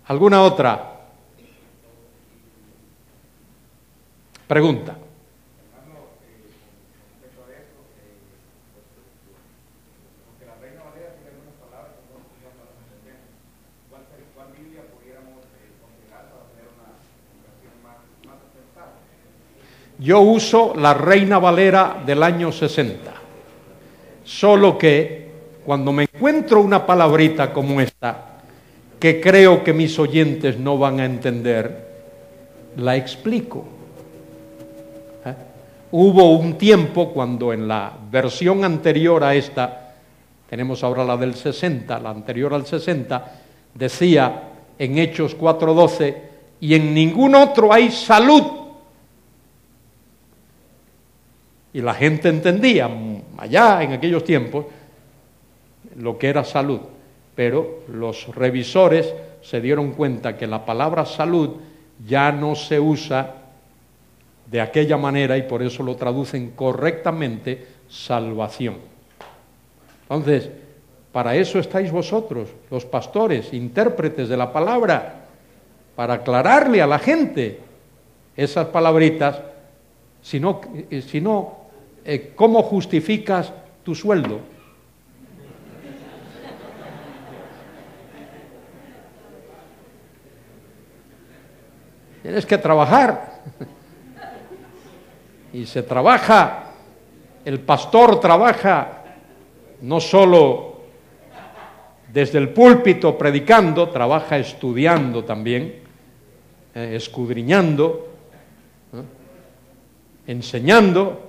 ¿Alguna otra pregunta? Yo uso la Reina Valera del año 60, solo que cuando me encuentro una palabrita como esta, que creo que mis oyentes no van a entender, la explico. Hubo un tiempo cuando en la versión anterior a esta, tenemos ahora la del 60, la anterior al 60, decía en Hechos 4:12, y en ningún otro hay salud. Y la gente entendía, allá en aquellos tiempos, lo que era salud. Pero los revisores se dieron cuenta que la palabra salud ya no se usa de aquella manera y por eso lo traducen correctamente salvación. Entonces, para eso estáis vosotros, los pastores, intérpretes de la palabra, para aclararle a la gente esas palabritas, si no, ¿cómo justificas tu sueldo? Tienes que trabajar. Y se trabaja, el pastor trabaja no solo desde el púlpito predicando, trabaja estudiando también, escudriñando, enseñando.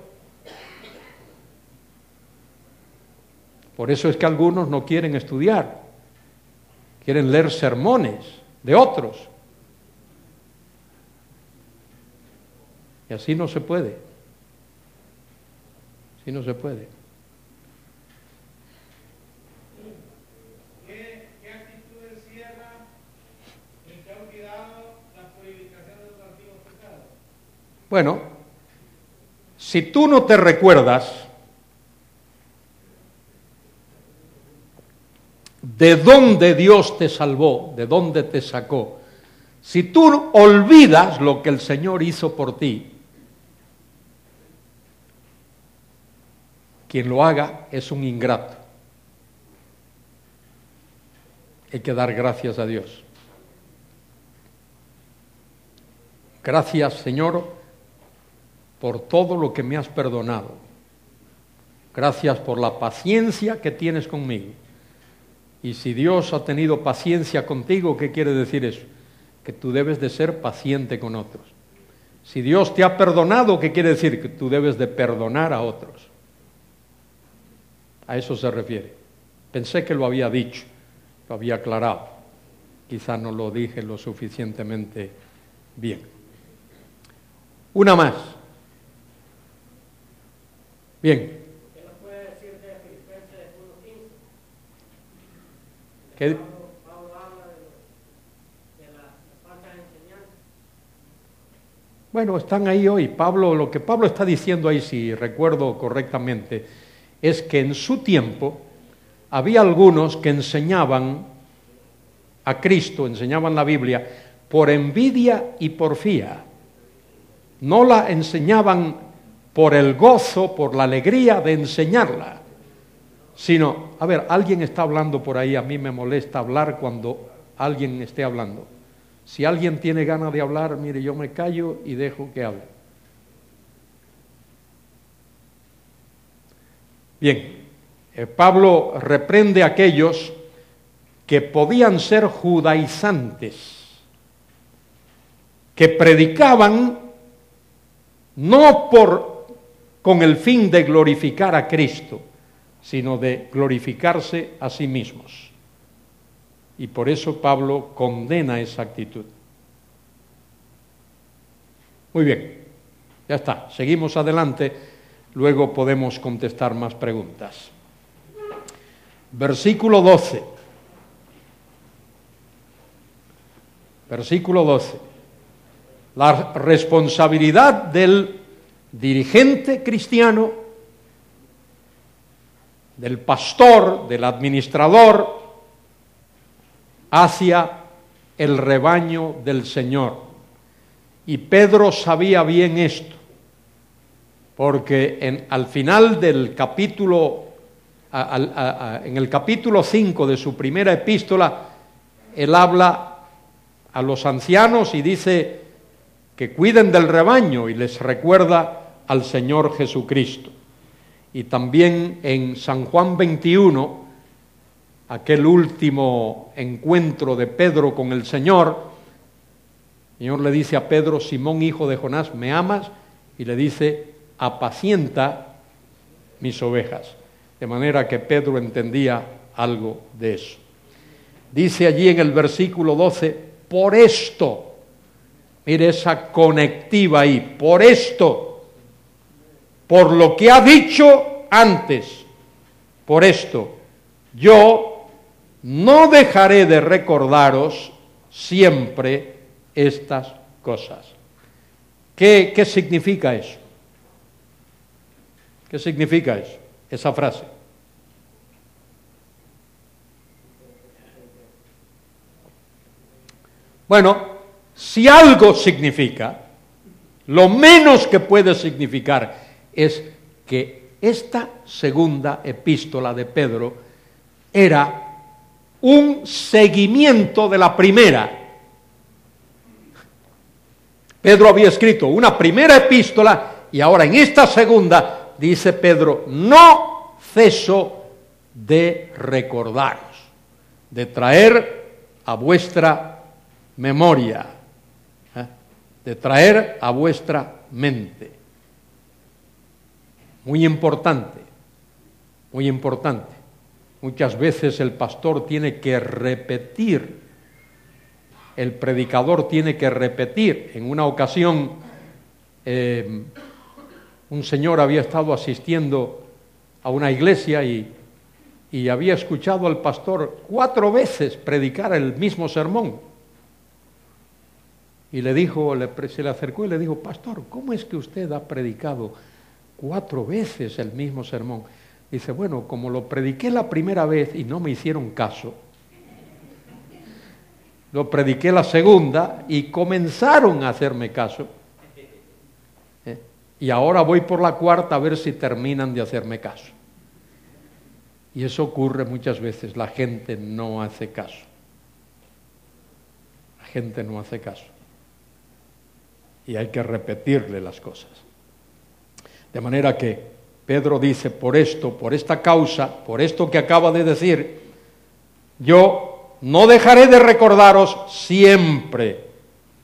Por eso es que algunos no quieren estudiar, quieren leer sermones de otros. Y así no se puede. Así no se puede. ¿Qué actitud encierra el que ha olvidado la purificación de los antiguos pecados? Bueno, si tú no te recuerdas de dónde Dios te salvó, de dónde te sacó, si tú olvidas lo que el Señor hizo por ti, quien lo haga es un ingrato. Hay que dar gracias a Dios. Gracias, Señor, por todo lo que me has perdonado. Gracias por la paciencia que tienes conmigo. Y si Dios ha tenido paciencia contigo, ¿qué quiere decir eso? Que tú debes de ser paciente con otros. Si Dios te ha perdonado, ¿qué quiere decir? Que tú debes de perdonar a otros. A eso se refiere. Pensé que lo había dicho, lo había aclarado. Quizá no lo dije lo suficientemente bien. Una más. Bien. ¿Qué nos puede decir de Filipenses 1:15? ¿Qué? Pablo habla de la falta de enseñanza. Bueno, están ahí hoy. Lo que Pablo está diciendo ahí, si recuerdo correctamente, es que en su tiempo había algunos que enseñaban a Cristo, enseñaban la Biblia, por envidia y porfía. No la enseñaban por el gozo, por la alegría de enseñarla, sino, a ver, alguien está hablando por ahí, a mí me molesta hablar cuando alguien esté hablando. Si alguien tiene ganas de hablar, mire, yo me callo y dejo que hable. Bien, Pablo reprende a aquellos que podían ser judaizantes, que predicaban no con el fin de glorificar a Cristo, sino de glorificarse a sí mismos. Y por eso Pablo condena esa actitud. Muy bien, ya está, seguimos adelante. Luego podemos contestar más preguntas. Versículo 12. Versículo 12. La responsabilidad del dirigente cristiano, del pastor, del administrador, hacia el rebaño del Señor. Y Pedro sabía bien esto, porque al final del capítulo, en el capítulo 5 de su primera epístola, él habla a los ancianos y dice que cuiden del rebaño y les recuerda al Señor Jesucristo. Y también en San Juan 21, aquel último encuentro de Pedro con el Señor le dice a Pedro: Simón, hijo de Jonás, ¿me amas? Y le dice: apacienta mis ovejas. De manera que Pedro entendía algo de eso. Dice allí en el versículo 12, por esto, mire esa conectiva ahí, por esto, por lo que ha dicho antes, por esto, yo no dejaré de recordaros siempre estas cosas. ¿Qué significa eso? ¿Qué significa eso? Esa frase. Bueno, si algo significa, lo menos que puede significar es que esta segunda epístola de Pedro era un seguimiento de la primera. Pedro había escrito una primera epístola y ahora en esta segunda dice Pedro: no ceso de recordaros, de traer a vuestra memoria, de traer a vuestra mente. Muy importante, muy importante. Muchas veces el pastor tiene que repetir, el predicador tiene que repetir. En una ocasión, un señor había estado asistiendo a una iglesia y había escuchado al pastor 4 veces predicar el mismo sermón. Y le dijo, se le acercó y le dijo: pastor, ¿cómo es que usted ha predicado 4 veces el mismo sermón? Dice: bueno, como lo prediqué la primera vez y no me hicieron caso, lo prediqué la segunda y comenzaron a hacerme caso. Y ahora voy por la cuarta a ver si terminan de hacerme caso. Y eso ocurre muchas veces, la gente no hace caso. La gente no hace caso. Y hay que repetirle las cosas. De manera que Pedro dice: por esto, por esta causa, por esto que acaba de decir, yo no dejaré de recordaros siempre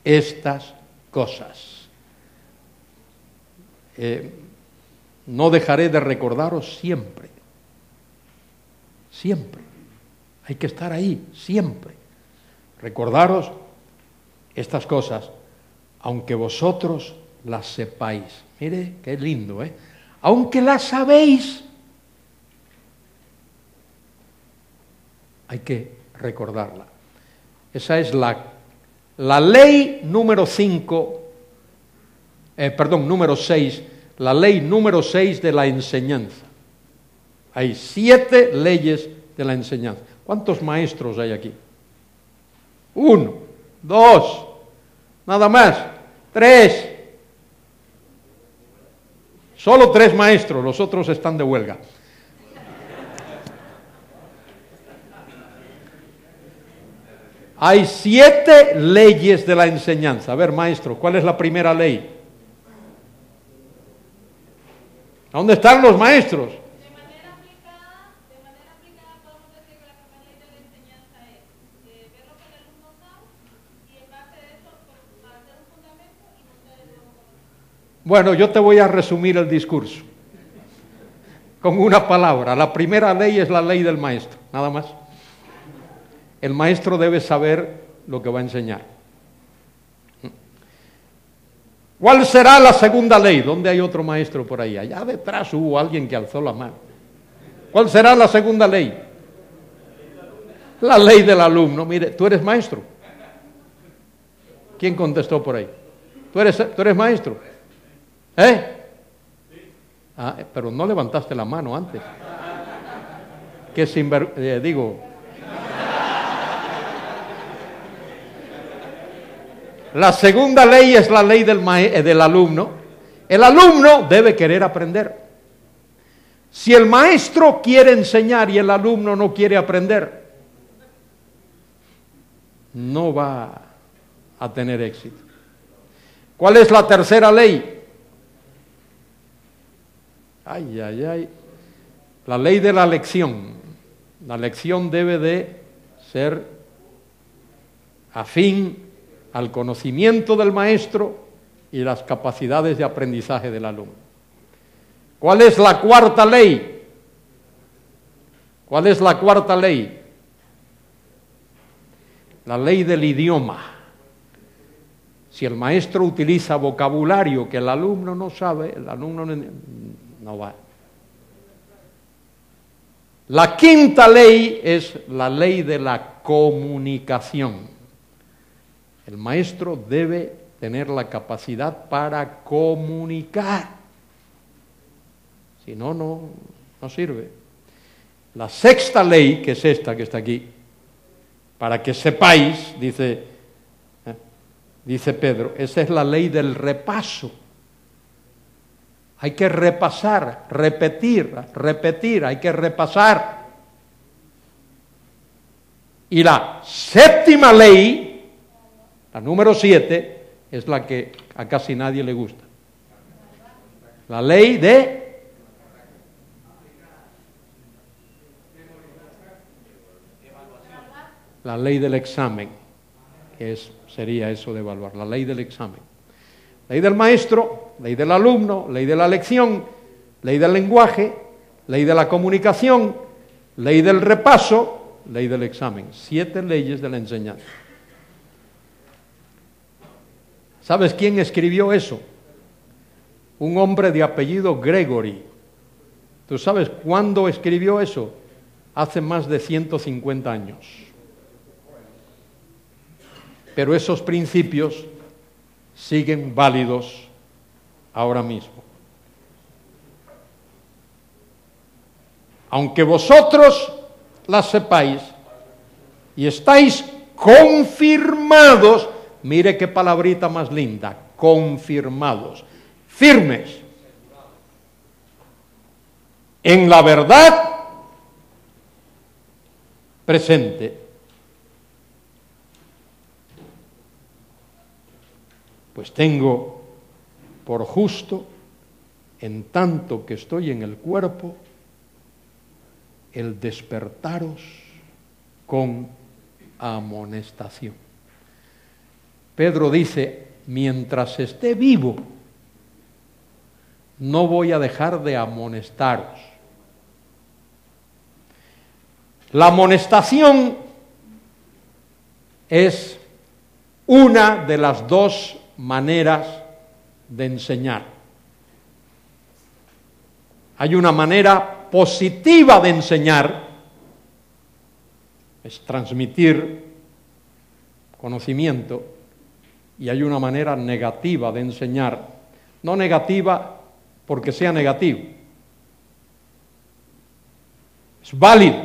estas cosas. No dejaré de recordaros siempre. Siempre. Hay que estar ahí, siempre. Recordaros estas cosas, aunque vosotros las sepáis. Mire, qué lindo, ¿eh? Aunque las sabéis, hay que recordarla. Esa es la ley número 6, la ley número 6 de la enseñanza. Hay 7 leyes de la enseñanza. ¿Cuántos maestros hay aquí? 1, 2, nada más, 3. Solo 3 maestros, los otros están de huelga. Hay 7 leyes de la enseñanza. A ver, maestro, ¿cuál es la primera ley? ¿Dónde están los maestros? De manera aplicada podemos decir que la primera ley de la enseñanza es ver lo que el alumno sabe y en base a eso hacer un fundamento y montar el nuevo conocimiento. Bueno, yo te voy a resumir el discurso con una palabra. La primera ley es la ley del maestro, nada más. El maestro debe saber lo que va a enseñar. ¿Cuál será la segunda ley? ¿Dónde hay otro maestro por ahí? Allá detrás hubo alguien que alzó la mano. ¿Cuál será la segunda ley? La ley del alumno. Mire, ¿tú eres maestro? ¿Quién contestó por ahí? ¿Tú eres maestro? Pero no levantaste la mano antes. La segunda ley es la ley del alumno. El alumno debe querer aprender. Si el maestro quiere enseñar y el alumno no quiere aprender, no va a tener éxito. ¿Cuál es la tercera ley? Ay, ay, ay. La ley de la lección. La lección debe de ser afín al conocimiento del maestro y las capacidades de aprendizaje del alumno. ¿Cuál es la cuarta ley? ¿Cuál es la cuarta ley? La ley del idioma. Si el maestro utiliza vocabulario que el alumno no sabe, el alumno no va. La quinta ley es la ley de la comunicación. El maestro debe tener la capacidad para comunicar. Si no, no sirve. La sexta ley, que es esta que está aquí, para que sepáis, dice Pedro, esa es la ley del repaso. Hay que repasar, repetir, hay que repasar. Y la séptima ley, la número 7, es la que a casi nadie le gusta. La ley de... La ley del examen, que sería eso de evaluar, la ley del examen. Ley del maestro, ley del alumno, ley de la lección, ley del lenguaje, ley de la comunicación, ley del repaso, ley del examen. 7 leyes de la enseñanza. ¿Sabes quién escribió eso? Un hombre de apellido Gregory. ¿Tú sabes cuándo escribió eso? Hace más de 150 años. Pero esos principios siguen válidos ahora mismo. Aunque vosotros las sepáis y estáis confirmados, mire qué palabrita más linda, confirmados, firmes en la verdad presente. Pues tengo por justo, en tanto que estoy en el cuerpo, el despertaros con amonestación. Pedro dice, mientras esté vivo, no voy a dejar de amonestaros. La amonestación es una de las dos maneras de enseñar. Hay una manera positiva de enseñar, es transmitir conocimiento, y hay una manera negativa de enseñar, no negativa porque sea negativo, es válido,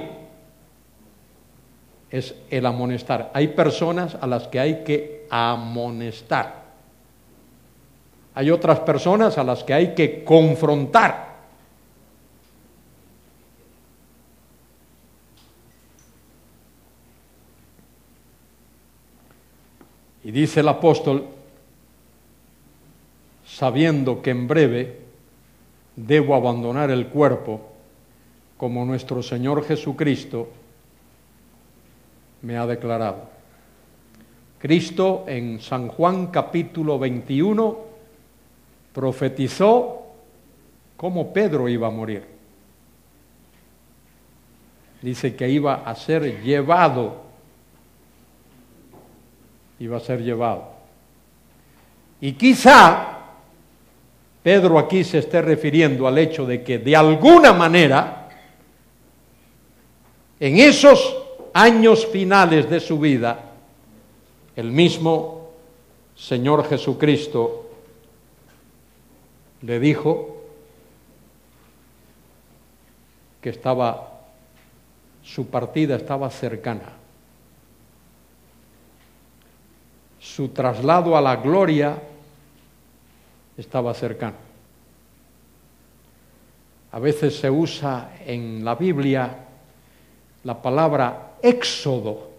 es el amonestar. Hay personas a las que hay que amonestar. Hay otras personas a las que hay que confrontar. Y dice el apóstol, sabiendo que en breve debo abandonar el cuerpo, como nuestro Señor Jesucristo me ha declarado. Cristo en San Juan capítulo 21 profetizó cómo Pedro iba a morir. Dice que iba a ser llevado. Iba a ser llevado. Y quizá Pedro aquí se esté refiriendo al hecho de que de alguna manera, en esos años finales de su vida, el mismo Señor Jesucristo le dijo que su partida estaba cercana. su traslado a la gloria estaba cercano. A veces se usa en la Biblia la palabra éxodo,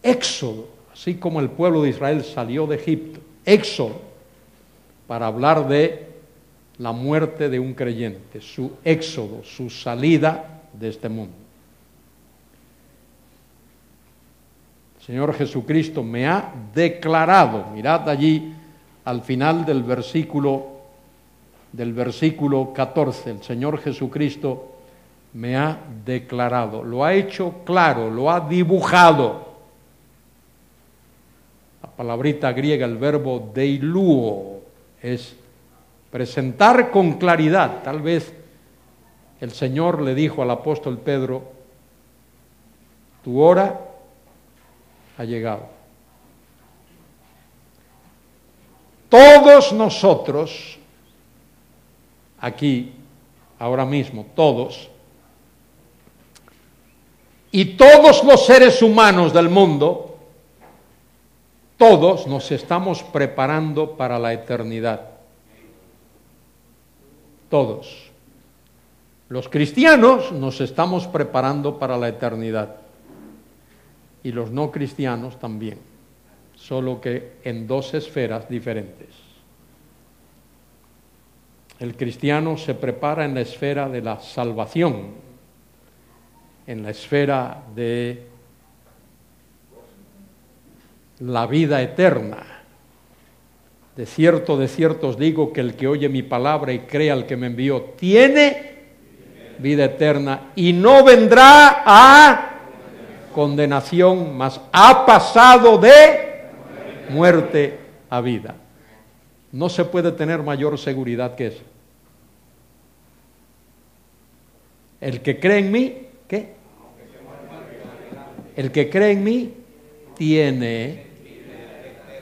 éxodo, así como el pueblo de Israel salió de Egipto, éxodo, para hablar de la muerte de un creyente, su éxodo, su salida de este mundo. El Señor Jesucristo me ha declarado, mirad allí al final del versículo 14, el Señor Jesucristo me ha declarado, lo ha hecho claro, lo ha dibujado. La palabrita griega, el verbo deiluo, es presentar con claridad. Tal vez el Señor le dijo al apóstol Pedro, tu hora ha llegado. Todos nosotros, aquí, ahora mismo, todos, y todos los seres humanos del mundo, todos nos estamos preparando para la eternidad. Todos. Los cristianos nos estamos preparando para la eternidad. Y los no cristianos también, solo que en dos esferas diferentes. El cristiano se prepara en la esfera de la salvación, en la esfera de la vida eterna. De cierto os digo que el que oye mi palabra y cree al que me envió, tiene vida eterna y no vendrá a condenación, mas ha pasado de muerte a vida. No se puede tener mayor seguridad que eso. El que cree en mí, ¿qué? El que cree en mí tiene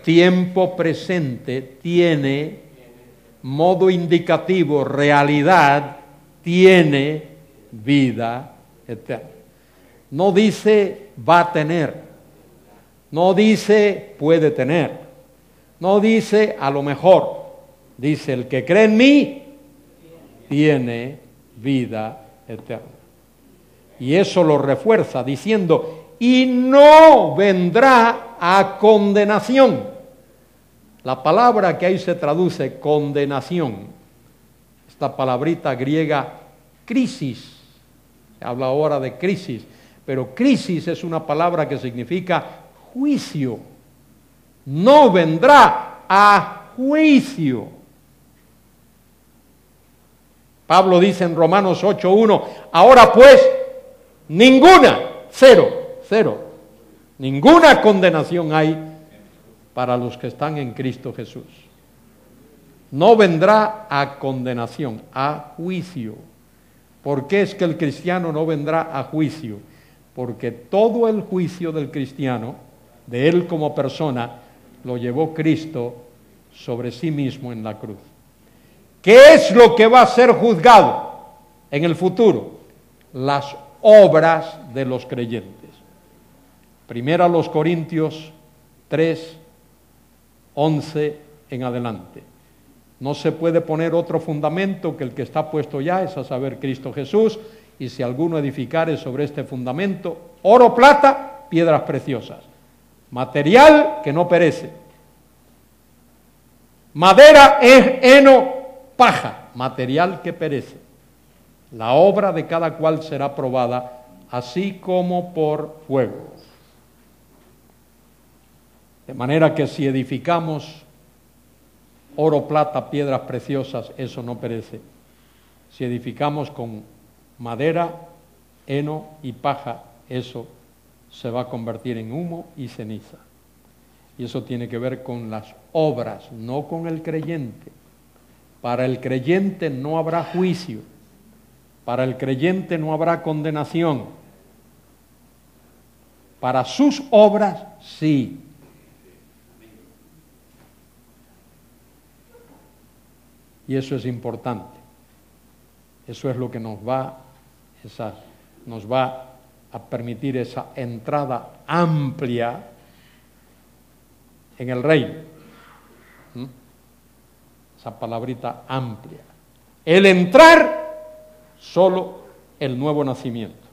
tiempo presente, tiene modo indicativo, realidad, tiene vida eterna. No dice va a tener, no dice puede tener, no dice a lo mejor, dice el que cree en mí tiene vida eterna. Y eso lo refuerza diciendo, y no vendrá a condenación. La palabra que ahí se traduce condenación, esta palabrita griega crisis, se habla ahora de crisis, pero crisis es una palabra que significa juicio. No vendrá a juicio. Pablo dice en Romanos 8:1, ahora pues, ninguna, cero, ninguna condenación hay para los que están en Cristo Jesús. No vendrá a condenación, a juicio. ¿Por qué es que el cristiano no vendrá a juicio? Porque todo el juicio del cristiano, de él como persona, lo llevó Cristo sobre sí mismo en la cruz. ¿Qué es lo que va a ser juzgado en el futuro? Las obras de los creyentes. Primera los Corintios 3:11 en adelante. No se puede poner otro fundamento que el que está puesto ya, es a saber Cristo Jesús, y si alguno edificare sobre este fundamento, oro, plata, piedras preciosas, material que no perece, madera, heno, paja, material que perece. La obra de cada cual será probada, así como por fuego. De manera que si edificamos oro, plata, piedras preciosas, eso no perece. Si edificamos con madera, heno y paja, eso se va a convertir en humo y ceniza. Y eso tiene que ver con las obras, no con el creyente. Para el creyente no habrá juicio, para el creyente no habrá condenación. Para sus obras, sí. Y eso es importante. Eso es lo que nos va a permitir esa entrada amplia en el reino. Esa palabrita amplia. El entrar, solo el nuevo nacimiento.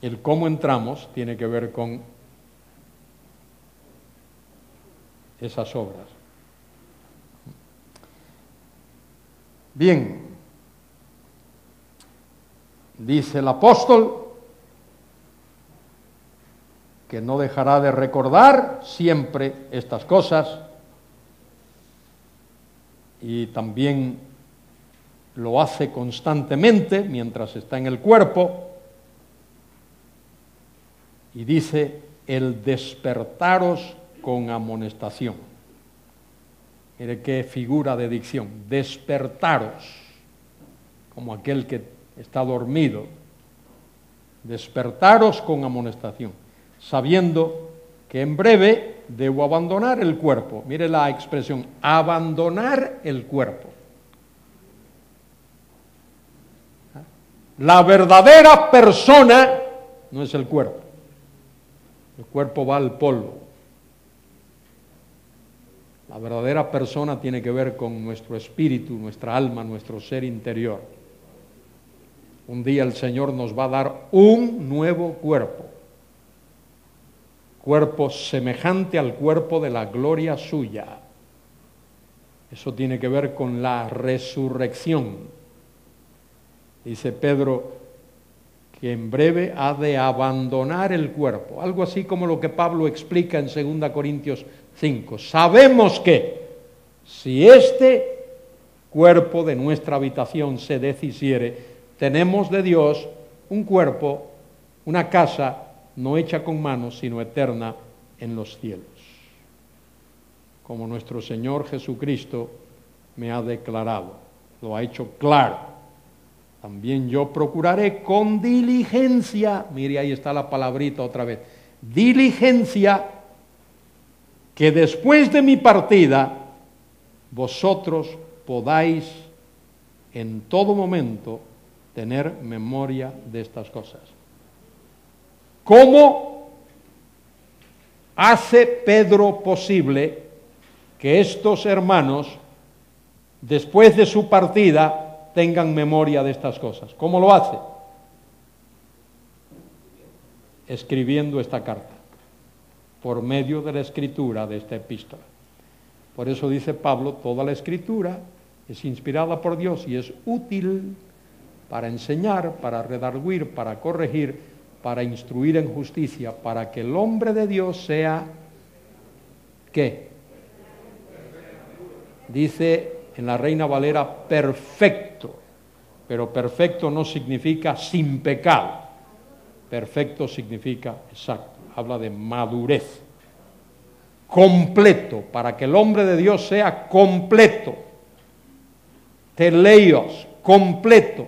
El cómo entramos tiene que ver con esas obras. Bien, dice el apóstol que no dejará de recordar siempre estas cosas, y también lo hace constantemente mientras está en el cuerpo, y dice el despertaros con amonestación. Mire qué figura de dicción, despertaros, como aquel que está dormido, despertaros con amonestación, sabiendo que en breve debo abandonar el cuerpo. Mire la expresión, abandonar el cuerpo. La verdadera persona no es el cuerpo. El cuerpo va al polvo. La verdadera persona tiene que ver con nuestro espíritu, nuestra alma, nuestro ser interior. Un día el Señor nos va a dar un nuevo cuerpo. Cuerpo semejante al cuerpo de la gloria suya. Eso tiene que ver con la resurrección. Dice Pedro que en breve ha de abandonar el cuerpo. Algo así como lo que Pablo explica en 2 Corintios 5. Sabemos que si este cuerpo de nuestra habitación se deshiciere, tenemos de Dios un cuerpo, una casa, no hecha con manos, sino eterna en los cielos. Como nuestro Señor Jesucristo me ha declarado, lo ha hecho claro. También yo procuraré con diligencia, mire ahí está la palabrita otra vez, diligencia, que después de mi partida vosotros podáis en todo momento tener memoria de estas cosas. ¿Cómo hace Pedro posible que estos hermanos, después de su partida, tengan memoria de estas cosas? ¿Cómo lo hace? Escribiendo esta carta, por medio de la escritura de esta epístola. Por eso dice Pablo, toda la escritura es inspirada por Dios y es útil para enseñar, para redarguir, para corregir, para instruir en justicia, para que el hombre de Dios sea, ¿qué? Dice en la Reina Valera, perfecto, pero perfecto no significa sin pecado, perfecto significa exacto, habla de madurez, completo, para que el hombre de Dios sea completo, teleios, completo,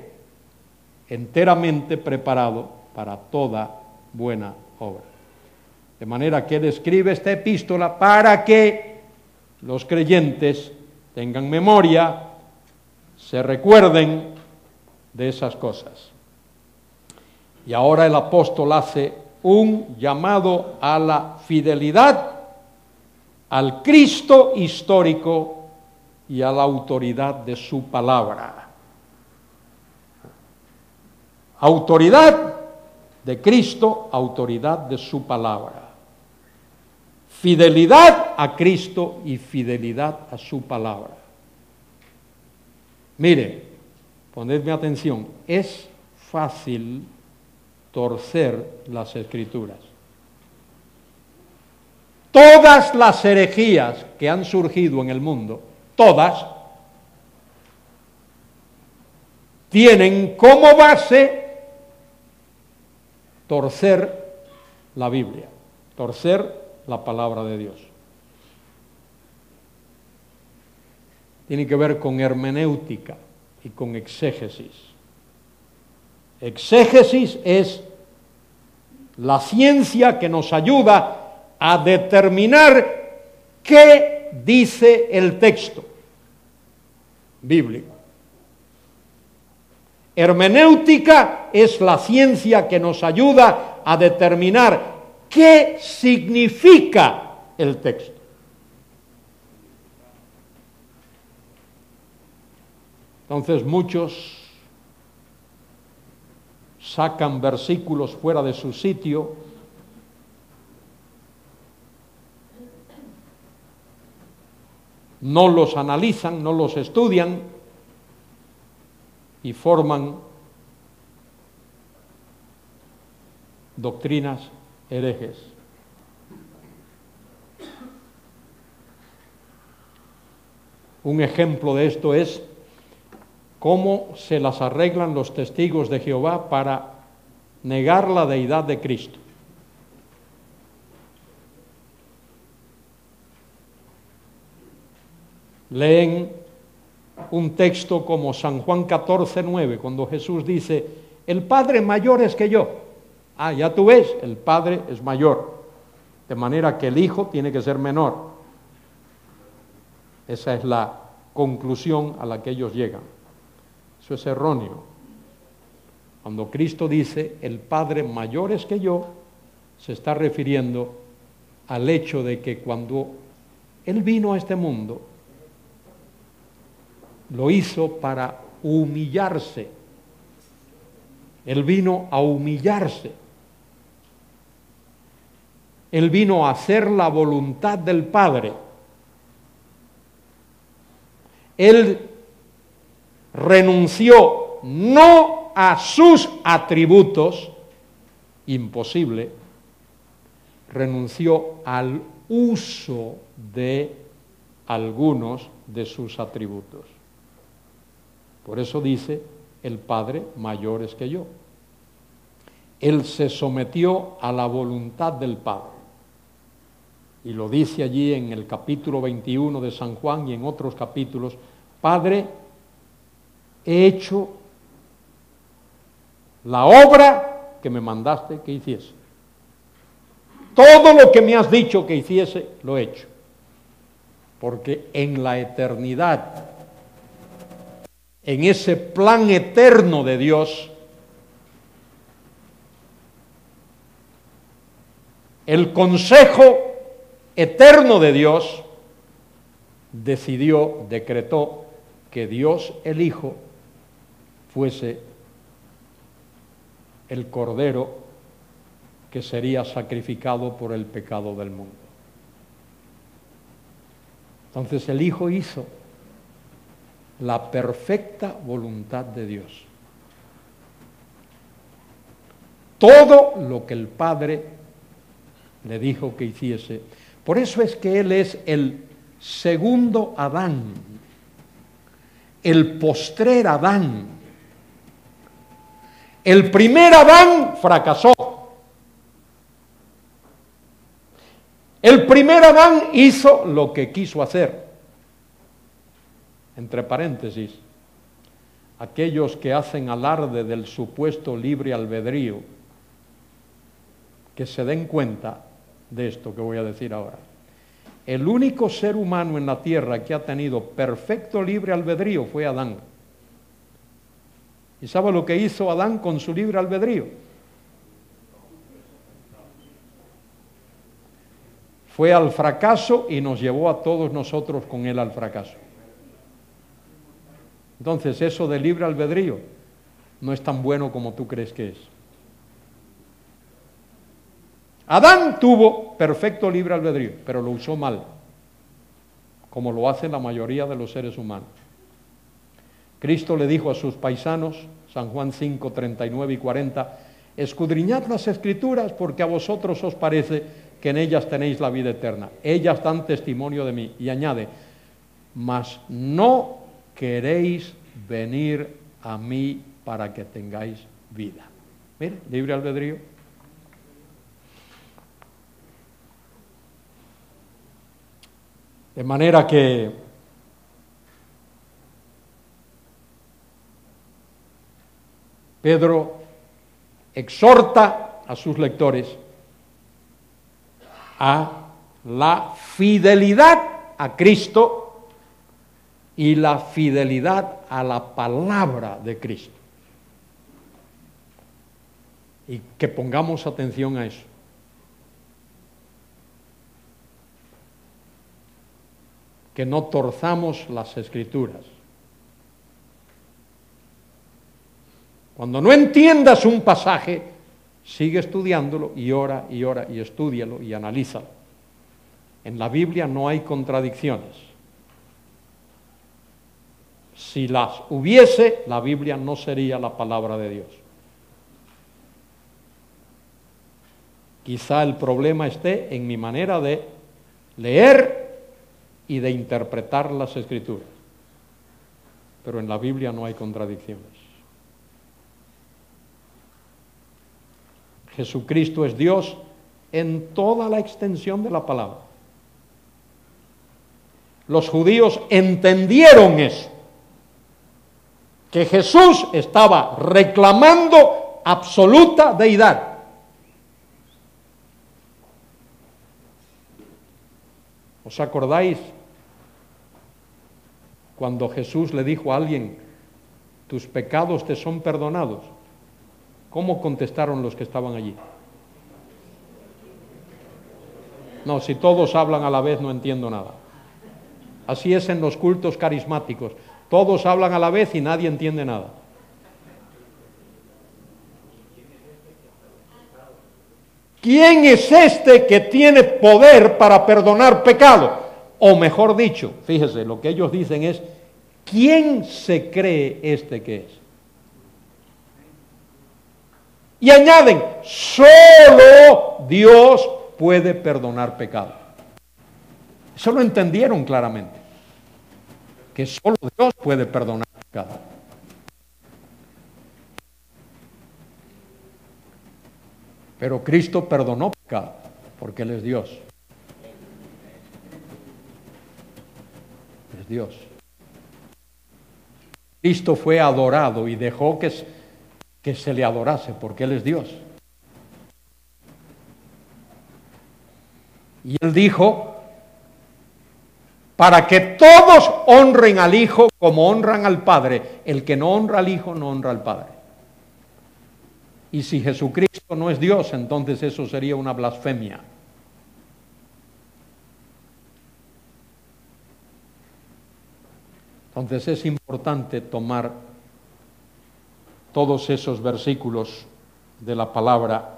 enteramente preparado para toda buena obra. De manera que él escribe esta epístola para que los creyentes tengan memoria, se recuerden de esas cosas. Y ahora el apóstol hace un llamado a la fidelidad, al Cristo histórico y a la autoridad de su palabra. Autoridad de Cristo, autoridad de su palabra. Fidelidad a Cristo y fidelidad a su palabra. Mire, ponedme atención, es fácil torcer las Escrituras. Todas las herejías que han surgido en el mundo, todas, tienen como base torcer la Biblia, torcer la palabra de Dios. Tiene que ver con hermenéutica y con exégesis. Exégesis es la ciencia que nos ayuda a determinar qué dice el texto bíblico. Hermenéutica es la ciencia que nos ayuda a determinar qué significa el texto. Entonces muchos sacan versículos fuera de su sitio, no los analizan, no los estudian y forman doctrinas herejes. Un ejemplo de esto es cómo se las arreglan los testigos de Jehová para negar la deidad de Cristo. Leen un texto como San Juan 14:9, cuando Jesús dice, el Padre mayor es que yo. Ya tú ves, el Padre es mayor, de manera que el Hijo tiene que ser menor. Esa es la conclusión a la que ellos llegan. Eso es erróneo. Cuando Cristo dice, el Padre mayor es que yo, se está refiriendo al hecho de que cuando Él vino a este mundo, lo hizo para humillarse. Él vino a humillarse. Él vino a hacer la voluntad del Padre. Él renunció no a sus atributos, imposible, renunció al uso de algunos de sus atributos. Por eso dice, el Padre mayor es que yo. Él se sometió a la voluntad del Padre. Y lo dice allí en el capítulo 21 de San Juan y en otros capítulos, Padre, he hecho la obra que me mandaste que hiciese. Todo lo que me has dicho que hiciese, lo he hecho. Porque en la eternidad, en ese plan eterno de Dios, el consejo eterno de Dios decidió, decretó que Dios el Hijo fuese el Cordero que sería sacrificado por el pecado del mundo. Entonces el Hijo hizo la perfecta voluntad de Dios. Todo lo que el Padre le dijo que hiciese. Por eso es que Él es el segundo Adán, el postrer Adán. El primer Adán fracasó. El primer Adán hizo lo que quiso hacer. Entre paréntesis, aquellos que hacen alarde del supuesto libre albedrío, que se den cuenta de esto que voy a decir ahora. El único ser humano en la tierra que ha tenido perfecto libre albedrío fue Adán. ¿Y sabe lo que hizo Adán con su libre albedrío? Fue al fracaso y nos llevó a todos nosotros con él al fracaso. Entonces, eso de libre albedrío no es tan bueno como tú crees que es. Adán tuvo perfecto libre albedrío, pero lo usó mal, como lo hace la mayoría de los seres humanos. Cristo le dijo a sus paisanos, San Juan 5, 39 y 40, escudriñad las Escrituras porque a vosotros os parece que en ellas tenéis la vida eterna. Ellas dan testimonio de mí. Y añade, mas no queréis venir a mí para que tengáis vida. Mire, libre albedrío. De manera que Pedro exhorta a sus lectores a la fidelidad a Cristo y la fidelidad a la palabra de Cristo. Y que pongamos atención a eso. que no torzamos las Escrituras. Cuando no entiendas un pasaje, sigue estudiándolo y ora y ora y estúdialo y analízalo. En la Biblia no hay contradicciones. Si las hubiese, la Biblia no sería la palabra de Dios. Quizá el problema esté en mi manera de leer y de interpretar las Escrituras. Pero en la Biblia no hay contradicciones. Jesucristo es Dios en toda la extensión de la palabra. Los judíos entendieron eso, que Jesús estaba reclamando absoluta deidad. ¿Os acordáis cuando Jesús le dijo a alguien, tus pecados te son perdonados? ¿Cómo contestaron los que estaban allí? No, si todos hablan a la vez no entiendo nada. Así es en los cultos carismáticos. Todos hablan a la vez y nadie entiende nada. ¿Quién es este que tiene poder para perdonar pecado? O mejor dicho, fíjese, lo que ellos dicen es, ¿quién se cree este que es? Y añaden, solo Dios puede perdonar pecado. Eso lo entendieron claramente, que solo Dios puede perdonar pecado. Pero Cristo perdonó pecado, porque Él es Dios. Es Dios. Cristo fue adorado y dejó que se le adorase, porque Él es Dios. Y Él dijo, para que todos honren al Hijo como honran al Padre. El que no honra al Hijo no honra al Padre. Y si Jesucristo no es Dios, entonces eso sería una blasfemia. Entonces es importante tomar todos esos versículos de la palabra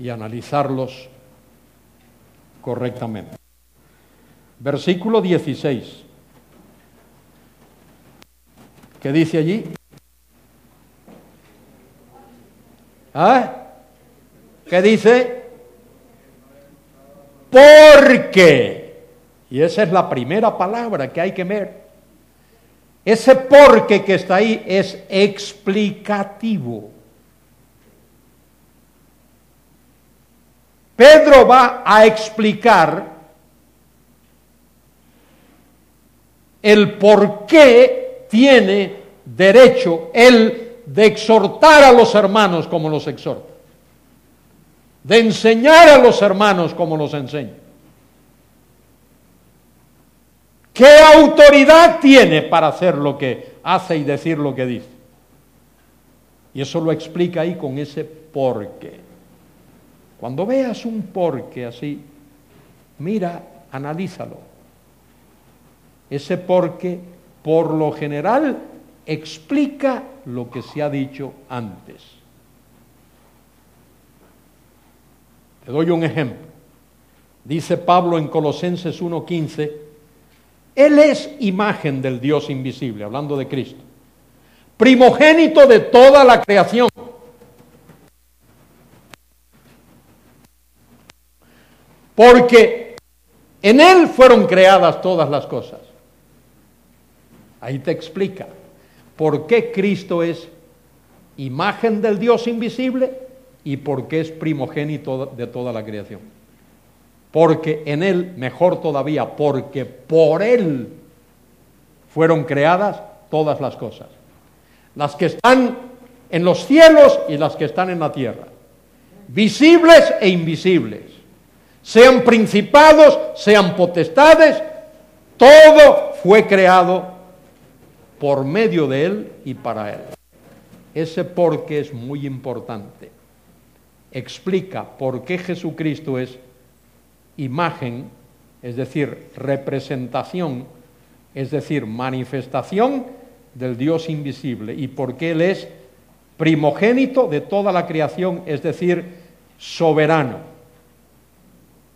y analizarlos correctamente. Versículo 16. ¿Qué dice allí? ¿Ah? ¿Qué dice? Porque. Y esa es la primera palabra que hay que ver. Ese porque que está ahí es explicativo. Pedro va a explicar el por qué tiene derecho él de exhortar a los hermanos como los exhorta, de enseñar a los hermanos como los enseña. ¿Qué autoridad tiene para hacer lo que hace y decir lo que dice? Y eso lo explica ahí con ese porqué. Cuando veas un porqué así, mira, analízalo. Ese porqué, por lo general, explica lo que se ha dicho antes. Te doy un ejemplo. Dice Pablo en Colosenses 1:15, Él es imagen del Dios invisible, hablando de Cristo, primogénito de toda la creación. Porque en Él fueron creadas todas las cosas. Ahí te explica por qué Cristo es imagen del Dios invisible y por qué es primogénito de toda la creación. Porque en Él, mejor todavía, porque por Él fueron creadas todas las cosas. Las que están en los cielos y las que están en la tierra. Visibles e invisibles. Sean principados, sean potestades, todo fue creado por medio de Él y para Él. Ese porque es muy importante. explica por qué Jesucristo es imagen, es decir, representación, es decir, manifestación del Dios invisible, y por qué Él es primogénito de toda la creación, es decir, soberano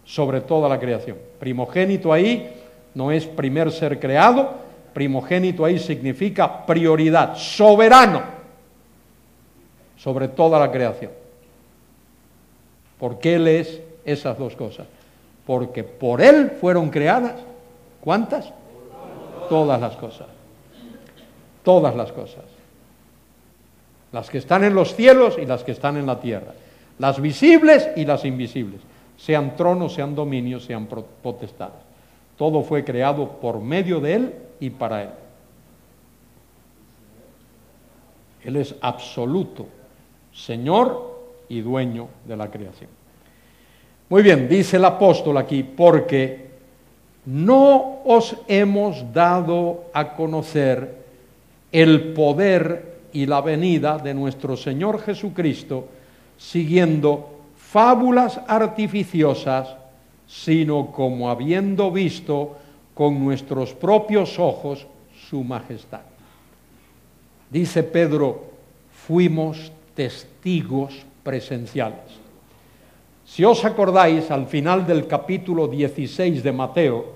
sobre toda la creación. Primogénito ahí no es primer ser creado, primogénito ahí significa prioridad, soberano sobre toda la creación. ¿Por qué Él es esas dos cosas? Porque por Él fueron creadas, ¿cuántas? Todas las cosas. Todas las cosas. Las que están en los cielos y las que están en la tierra. Las visibles y las invisibles. Sean tronos, sean dominios, sean potestades. Todo fue creado por medio de Él y para Él. Él es absoluto, Señor y dueño de la creación. Muy bien, dice el apóstol aquí, porque no os hemos dado a conocer el poder y la venida de nuestro Señor Jesucristo siguiendo fábulas artificiosas, sino como habiendo visto con nuestros propios ojos su majestad. Dice Pedro, fuimos testigos presenciales. Si os acordáis, al final del capítulo 16 de Mateo,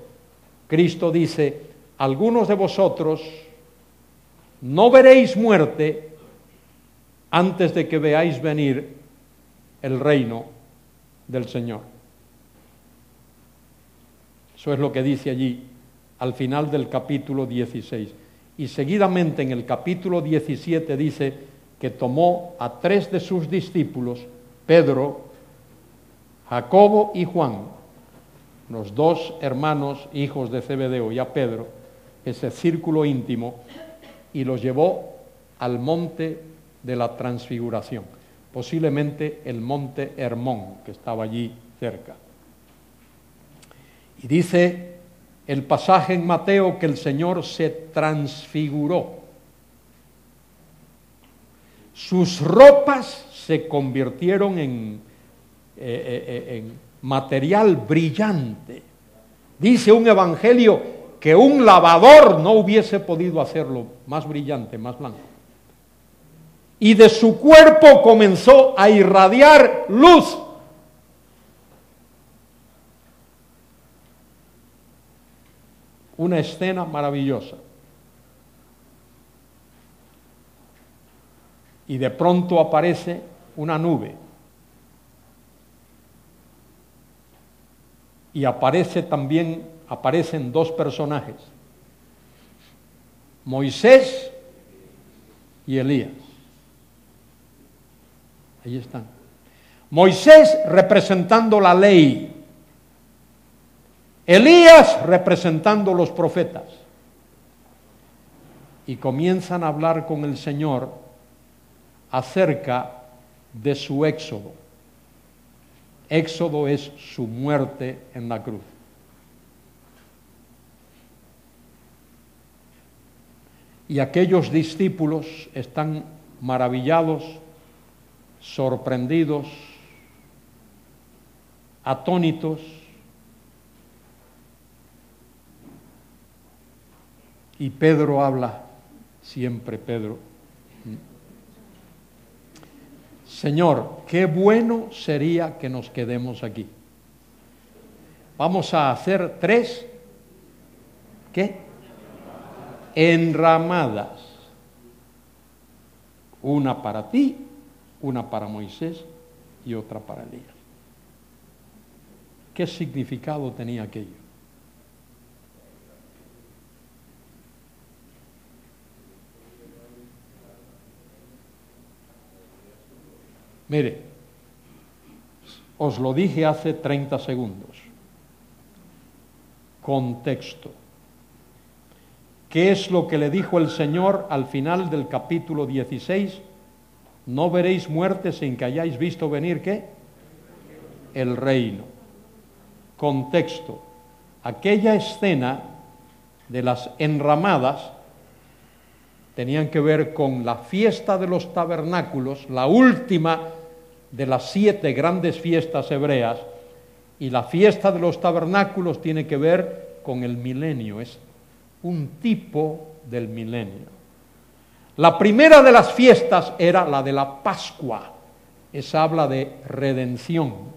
Cristo dice, algunos de vosotros no veréis muerte antes de que veáis venir el reino del Señor. Eso es lo que dice allí al final del capítulo 16. Y seguidamente en el capítulo 17 dice que tomó a 3 de sus discípulos, Pedro, Jacobo y Juan, los 2 hermanos hijos de Zebedeo, y a Pedro, ese círculo íntimo, y los llevó al monte de la transfiguración, posiblemente el monte Hermón, que estaba allí cerca. Y dice el pasaje en Mateo que el Señor se transfiguró. Sus ropas se convirtieron en material brillante. Dice un evangelio que un lavador no hubiese podido hacerlo más brillante, más blanco. Y de su cuerpo comenzó a irradiar luz. Una escena maravillosa. Y de pronto aparece una nube. Y aparecen 2 personajes, Moisés y Elías. Ahí están. Moisés representando la ley, Elías representando los profetas. Y comienzan a hablar con el Señor acerca de su éxodo. Éxodo es su muerte en la cruz. Y aquellos discípulos están maravillados, sorprendidos, atónitos. Y Pedro habla, siempre Pedro. Señor, qué bueno sería que nos quedemos aquí. Vamos a hacer 3, ¿qué? Enramadas. Una para ti, una para Moisés y otra para Elías. ¿Qué significado tenía aquello? Mire, os lo dije hace 30 segundos. Contexto. ¿Qué es lo que le dijo el Señor al final del capítulo 16? No veréis muerte sin que hayáis visto venir, ¿qué? El reino. Contexto. Aquella escena de las enramadas tenían que ver con la fiesta de los tabernáculos, la última de las 7 grandes fiestas hebreas, y la fiesta de los tabernáculos tiene que ver con el milenio, es un tipo del milenio. La primera de las fiestas era la de la Pascua, esa habla de redención.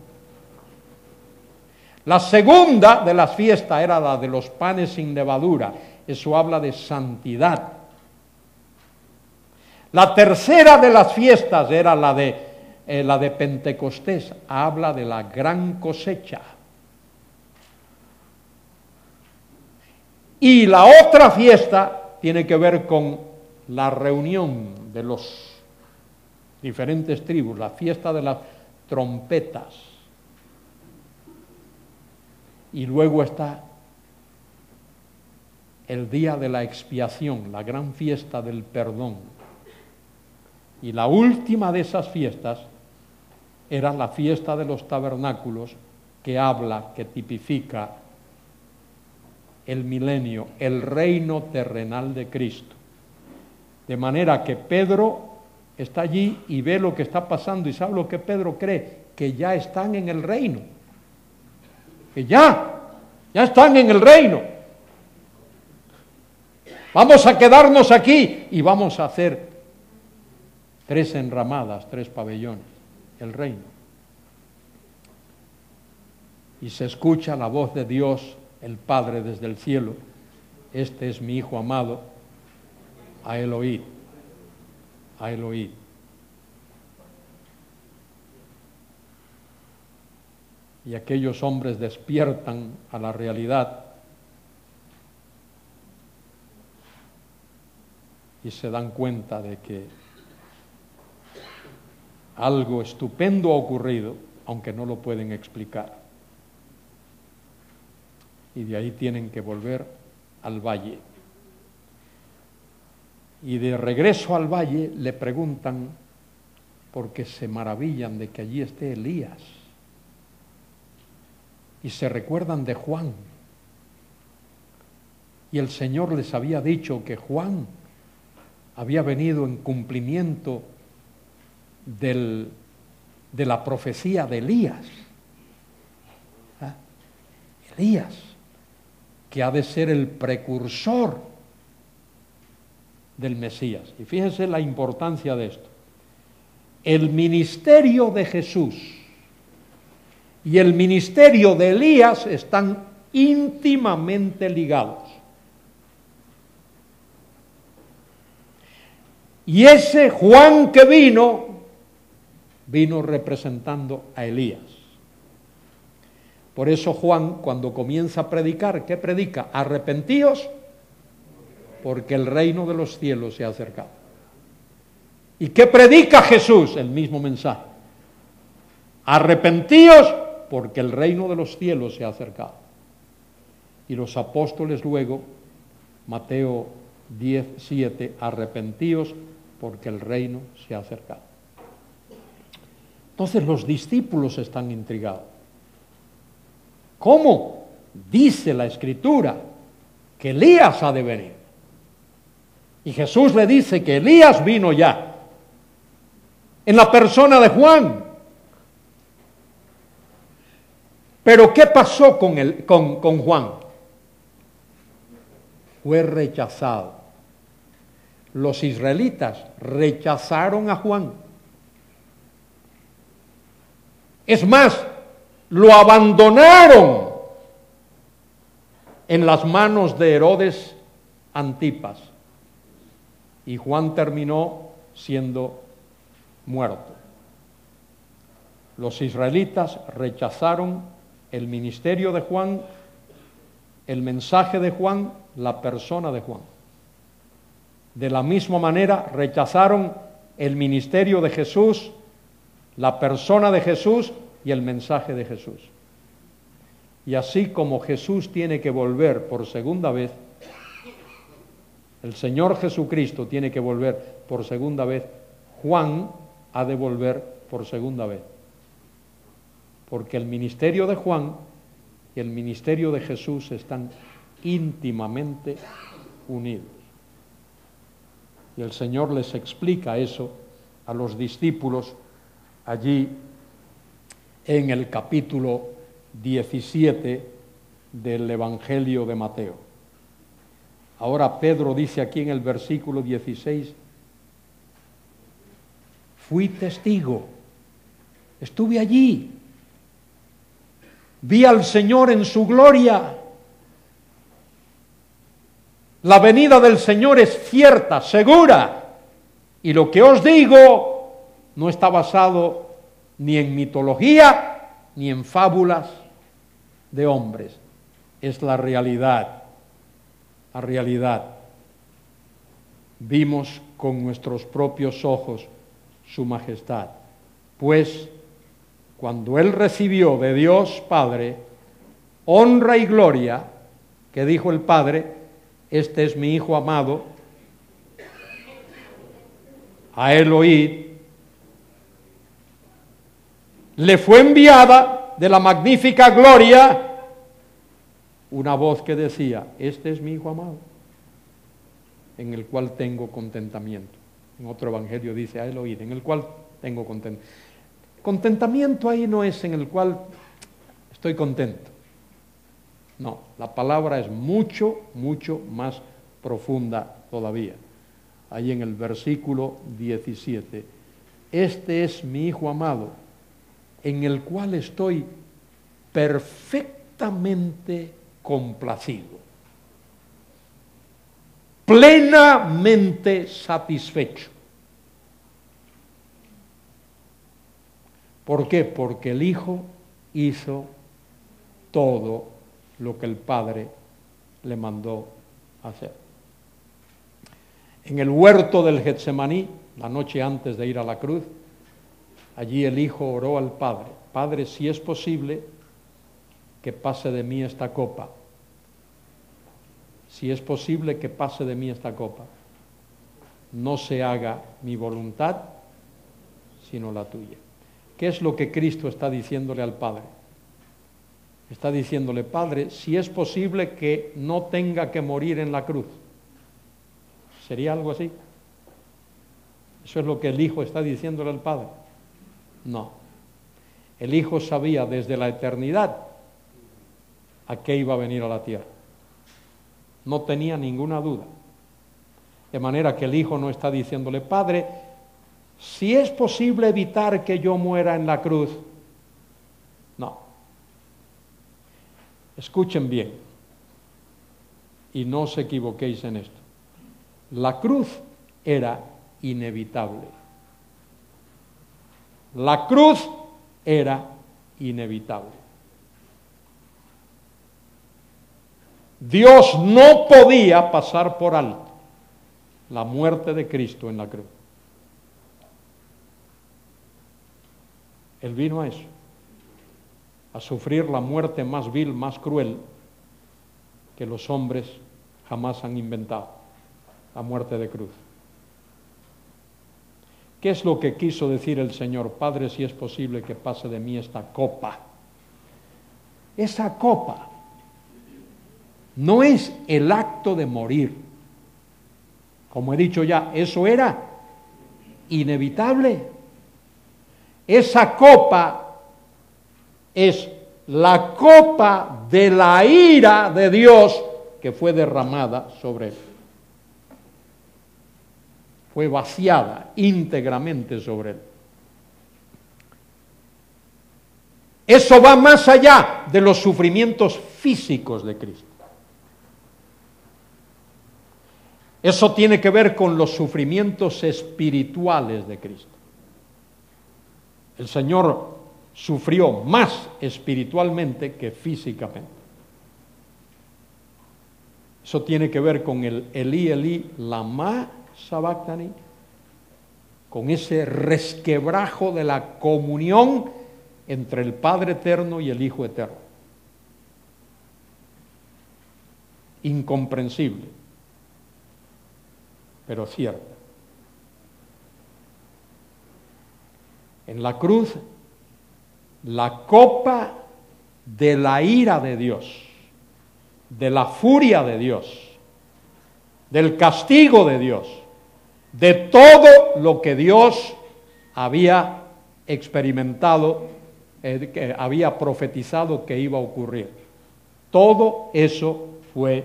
La segunda de las fiestas era la de los panes sin levadura, eso habla de santidad. La tercera de las fiestas era la de Pentecostés, habla de la gran cosecha. Y la otra fiesta tiene que ver con la reunión de los diferentes tribus, la fiesta de las trompetas. Y luego está el día de la expiación, la gran fiesta del perdón. Y la última de esas fiestas era la fiesta de los tabernáculos, que habla, que tipifica el milenio, el reino terrenal de Cristo. De manera que Pedro está allí y ve lo que está pasando, y ¿sabe lo que Pedro cree? Que ya están en el reino. Que ya están en el reino. Vamos a quedarnos aquí y vamos a hacer 3 enramadas, 3 pabellones, el reino. Y se escucha la voz de Dios, el Padre, desde el cielo: este es mi Hijo amado, a él oíd, a él oíd. Y aquellos hombres despiertan a la realidad y se dan cuenta de que algo estupendo ha ocurrido, aunque no lo pueden explicar. Y de ahí tienen que volver al valle. Y de regreso al valle le preguntan, porque se maravillan de que allí esté Elías. Y se recuerdan de Juan. Y el Señor les había dicho que Juan había venido en cumplimiento de la profecía de Elías. Elías, que ha de ser el precursor del Mesías. Y fíjense la importancia de esto. El ministerio de Jesús y el ministerio de Elías están íntimamente ligados. Y ese Juan que vino representando a Elías. Por eso Juan, cuando comienza a predicar, ¿qué predica? Arrepentíos, porque el reino de los cielos se ha acercado. ¿Y qué predica Jesús? El mismo mensaje. Arrepentíos, porque el reino de los cielos se ha acercado. Y los apóstoles luego, Mateo 10:7, arrepentíos, porque el reino se ha acercado. Entonces los discípulos están intrigados. ¿Cómo? Dice la Escritura que Elías ha de venir. Y Jesús le dice que Elías vino ya, en la persona de Juan. Pero ¿qué pasó con Juan? Fue rechazado. Los israelitas rechazaron a Juan. Es más, lo abandonaron en las manos de Herodes Antipas. Y Juan terminó siendo muerto. Los israelitas rechazaron el ministerio de Juan, el mensaje de Juan, la persona de Juan. De la misma manera rechazaron el ministerio de Jesús, la persona de Jesús y el mensaje de Jesús. Y así como Jesús tiene que volver por segunda vez, el Señor Jesucristo tiene que volver por segunda vez, Juan ha de volver por segunda vez. Porque el ministerio de Juan y el ministerio de Jesús están íntimamente unidos. Y el Señor les explica eso a los discípulos allí en el capítulo 17 del Evangelio de Mateo. Ahora Pedro dice aquí en el versículo 16, fui testigo, estuve allí, vi al Señor en su gloria. La venida del Señor es cierta, segura, y lo que os digo no está basado ni en mitología ni en fábulas de hombres, es la realidad. La realidad. Vimos con nuestros propios ojos su majestad. Pues cuando Él recibió de Dios Padre honra y gloria, que dijo el Padre, este es mi Hijo amado, a Él oíd, le fue enviada de la magnífica gloria una voz que decía, este es mi Hijo amado, en el cual tengo contentamiento. En otro evangelio dice, a Él oíd, en el cual tengo contentamiento. Contentamiento ahí no es en el cual estoy contento. No, la palabra es mucho, mucho más profunda todavía. Ahí en el versículo 17, este es mi Hijo amado, en el cual estoy perfectamente complacido, plenamente satisfecho. ¿Por qué? Porque el Hijo hizo todo lo que el Padre le mandó hacer. En el huerto del Getsemaní, la noche antes de ir a la cruz, allí el Hijo oró al Padre, Padre, si es posible, que pase de mí esta copa. Si es posible que pase de mí esta copa, no se haga mi voluntad, sino la tuya. ¿Qué es lo que Cristo está diciéndole al Padre? Está diciéndole, Padre, si es posible que no tenga que morir en la cruz. ¿Sería algo así? ¿Eso es lo que el Hijo está diciéndole al Padre? No. El Hijo sabía desde la eternidad a qué iba a venir a la tierra. No tenía ninguna duda. De manera que el Hijo no está diciéndole, Padre, si es posible evitar que yo muera en la cruz. No. Escuchen bien y no os equivoquéis en esto. La cruz era inevitable. La cruz era inevitable. Dios no podía pasar por alto la muerte de Cristo en la cruz. Él vino a eso, a sufrir la muerte más vil, más cruel que los hombres jamás han inventado, la muerte de cruz. ¿Qué es lo que quiso decir el Señor? Padre, si es posible que pase de mí esta copa. Esa copa no es el acto de morir. Como he dicho ya, eso era inevitable. Esa copa es la copa de la ira de Dios que fue derramada sobre él. Fue vaciada íntegramente sobre él. Eso va más allá de los sufrimientos físicos de Cristo. Eso tiene que ver con los sufrimientos espirituales de Cristo. El Señor sufrió más espiritualmente que físicamente. Eso tiene que ver con el Elí, Elí, lama sabactani, con ese resquebrajo de la comunión entre el Padre eterno y el Hijo eterno. Incomprensible, pero cierto. En la cruz, la copa de la ira de Dios, de la furia de Dios, del castigo de Dios, de todo lo que Dios había experimentado, que había profetizado que iba a ocurrir. Todo eso fue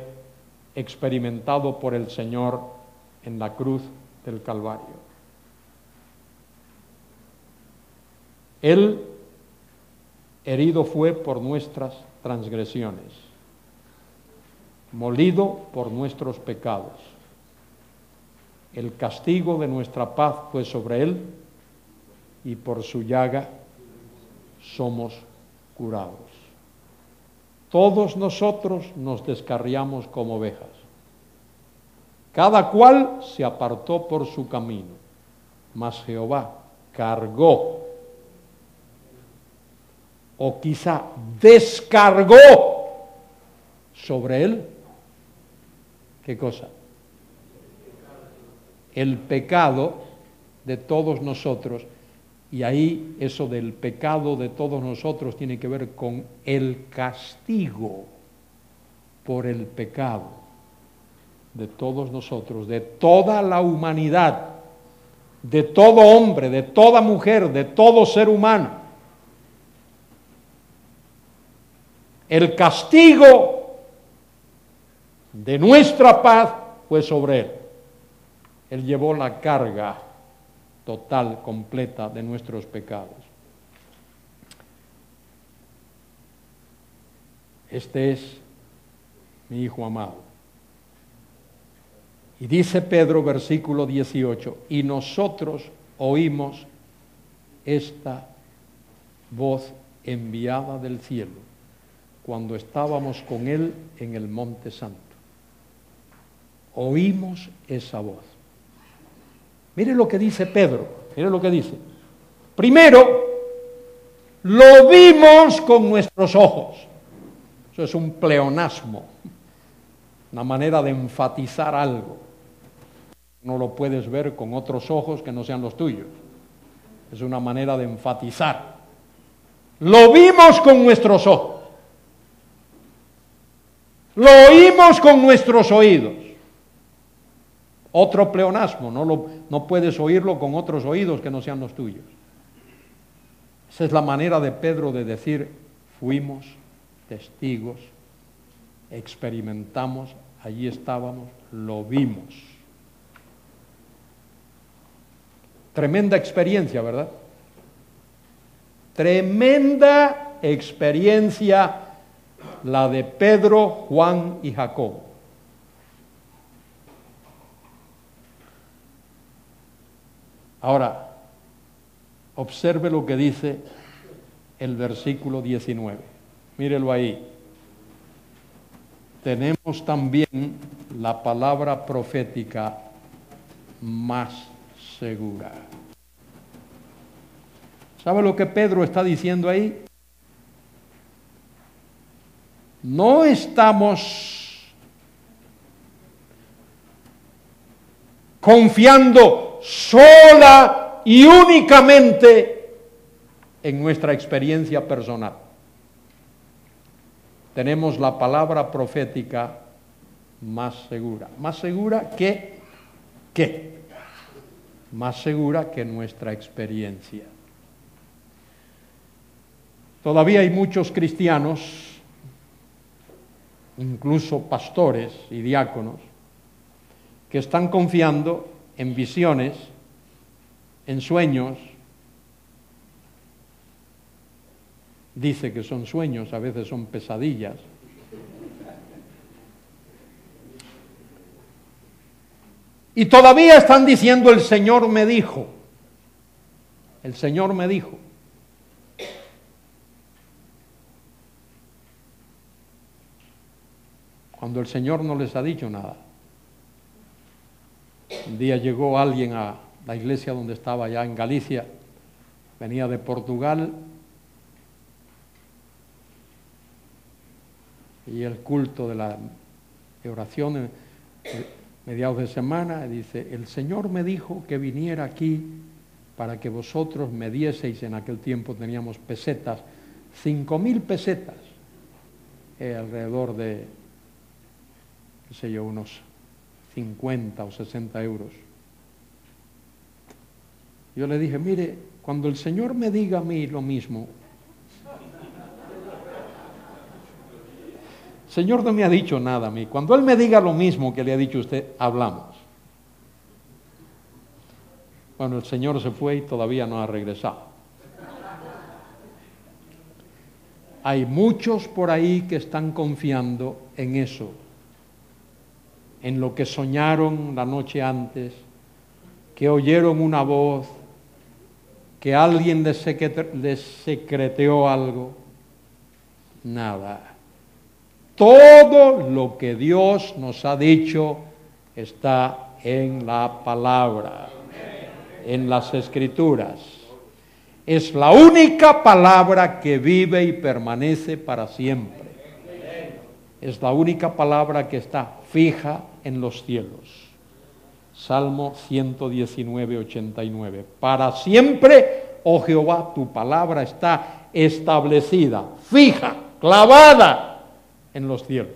experimentado por el Señor en la cruz del Calvario. Él herido fue por nuestras transgresiones, molido por nuestros pecados. El castigo de nuestra paz fue sobre él, y por su llaga somos curados. Todos nosotros nos descarriamos como ovejas. Cada cual se apartó por su camino, mas Jehová cargó, o quizá descargó sobre él, ¿qué cosa? El pecado de todos nosotros. Y ahí eso del pecado de todos nosotros tiene que ver con el castigo por el pecado de todos nosotros, de toda la humanidad, de todo hombre, de toda mujer, de todo ser humano. El castigo de nuestra paz fue sobre él. Él llevó la carga total, completa de nuestros pecados. Este es mi Hijo amado. Y dice Pedro, versículo 18, y nosotros oímos esta voz enviada del cielo cuando estábamos con él en el Monte Santo. Oímos esa voz. Mire lo que dice Pedro, mire lo que dice. Primero, lo vimos con nuestros ojos. Eso es un pleonasmo, una manera de enfatizar algo. No lo puedes ver con otros ojos que no sean los tuyos. Es una manera de enfatizar. Lo vimos con nuestros ojos. Lo oímos con nuestros oídos. Otro pleonasmo, no puedes oírlo con otros oídos que no sean los tuyos. Esa es la manera de Pedro de decir, fuimos testigos, experimentamos, allí estábamos, lo vimos. Tremenda experiencia, ¿verdad? Tremenda experiencia la de Pedro, Juan y Jacobo. Ahora, observe lo que dice el versículo 19. Mírelo ahí. Tenemos también la palabra profética más segura. ¿Sabe lo que Pedro está diciendo ahí? No estamos confiando sola y únicamente en nuestra experiencia personal. Tenemos la palabra profética más segura. ¿Más segura que qué? Más segura que nuestra experiencia. Todavía hay muchos cristianos, incluso pastores y diáconos, que están confiando en visiones, en sueños. Dice que son sueños, a veces son pesadillas. Y todavía están diciendo, el Señor me dijo. El Señor me dijo. Cuando el Señor no les ha dicho nada. Un día llegó alguien a la iglesia donde estaba allá en Galicia, venía de Portugal, y el culto de la oración mediados de semana, dice, el Señor me dijo que viniera aquí para que vosotros me dieseis, en aquel tiempo teníamos pesetas, 5.000 pesetas, alrededor de, qué sé yo, unos 50 o 60 euros. Yo le dije, mire, Cuando el Señor me diga a mí lo mismo, el Señor no me ha dicho nada a mí. Cuando Él me diga lo mismo que le ha dicho a usted, hablamos. Bueno, el Señor se fue y todavía no ha regresado. Hay muchos por ahí que están confiando en eso, en lo que soñaron la noche antes, que oyeron una voz, que alguien les secreteó algo. Nada. Todo lo que Dios nos ha dicho está en la palabra, en las Escrituras. Es la única palabra que vive y permanece para siempre. Es la única palabra que está fija en los cielos. Salmo 119, 89. Para siempre, oh Jehová, tu palabra está establecida, fija, clavada en los cielos.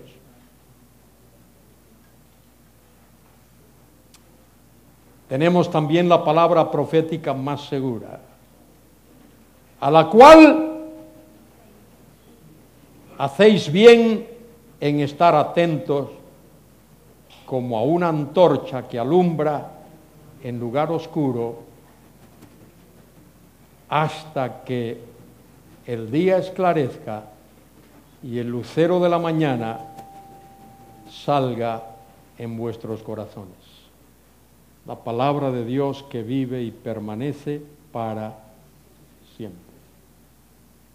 Tenemos también la palabra profética más segura, a la cual hacéis bien en estar atentos como a una antorcha que alumbra en lugar oscuro hasta que el día esclarezca y el lucero de la mañana salga en vuestros corazones. La palabra de Dios que vive y permanece para siempre.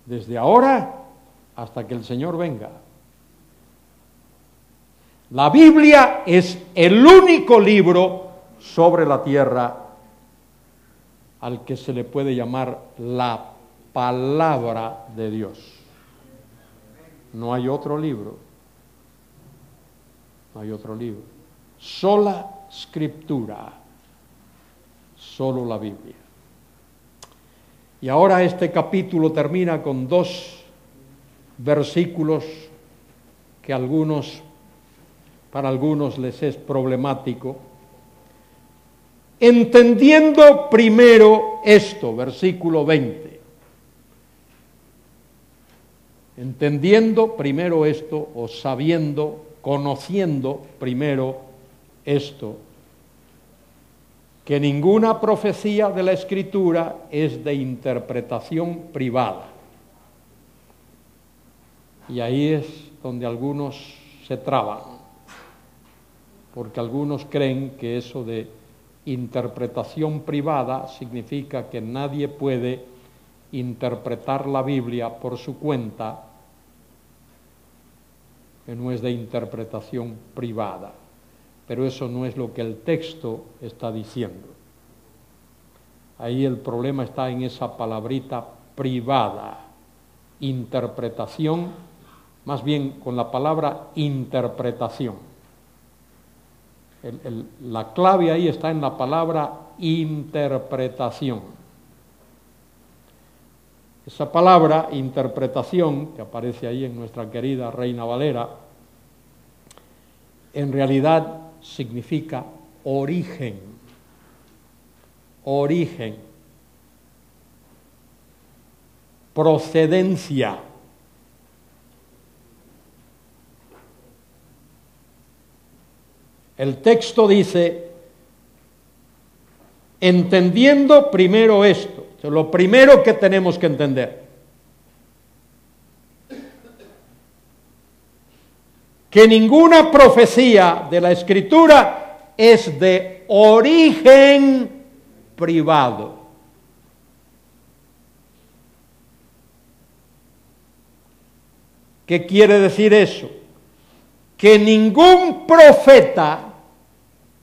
Desde ahora hasta que el Señor venga. La Biblia es el único libro sobre la tierra al que se le puede llamar la palabra de Dios. No hay otro libro. No hay otro libro. Sola Escritura. Solo la Biblia. Y ahora este capítulo termina con 2 versículos que para algunos les es problemático. Entendiendo primero esto, versículo 20. Entendiendo primero esto, o sabiendo, conociendo primero esto, que ninguna profecía de la Escritura es de interpretación privada. Y ahí es donde algunos se traban, porque algunos creen que eso de interpretación privada significa que nadie puede interpretar la Biblia por su cuenta, que no es de interpretación privada. Pero eso no es lo que el texto está diciendo. Ahí el problema está en esa palabrita privada, interpretación, más bien con la palabra interpretación. La clave ahí está en la palabra interpretación. Esa palabra interpretación, que aparece ahí en nuestra querida Reina Valera, en realidad significa origen, procedencia. El texto dice, entendiendo primero esto, es lo primero que tenemos que entender. Que ninguna profecía de la Escritura es de origen privado. ¿Qué quiere decir eso? Que ningún profeta,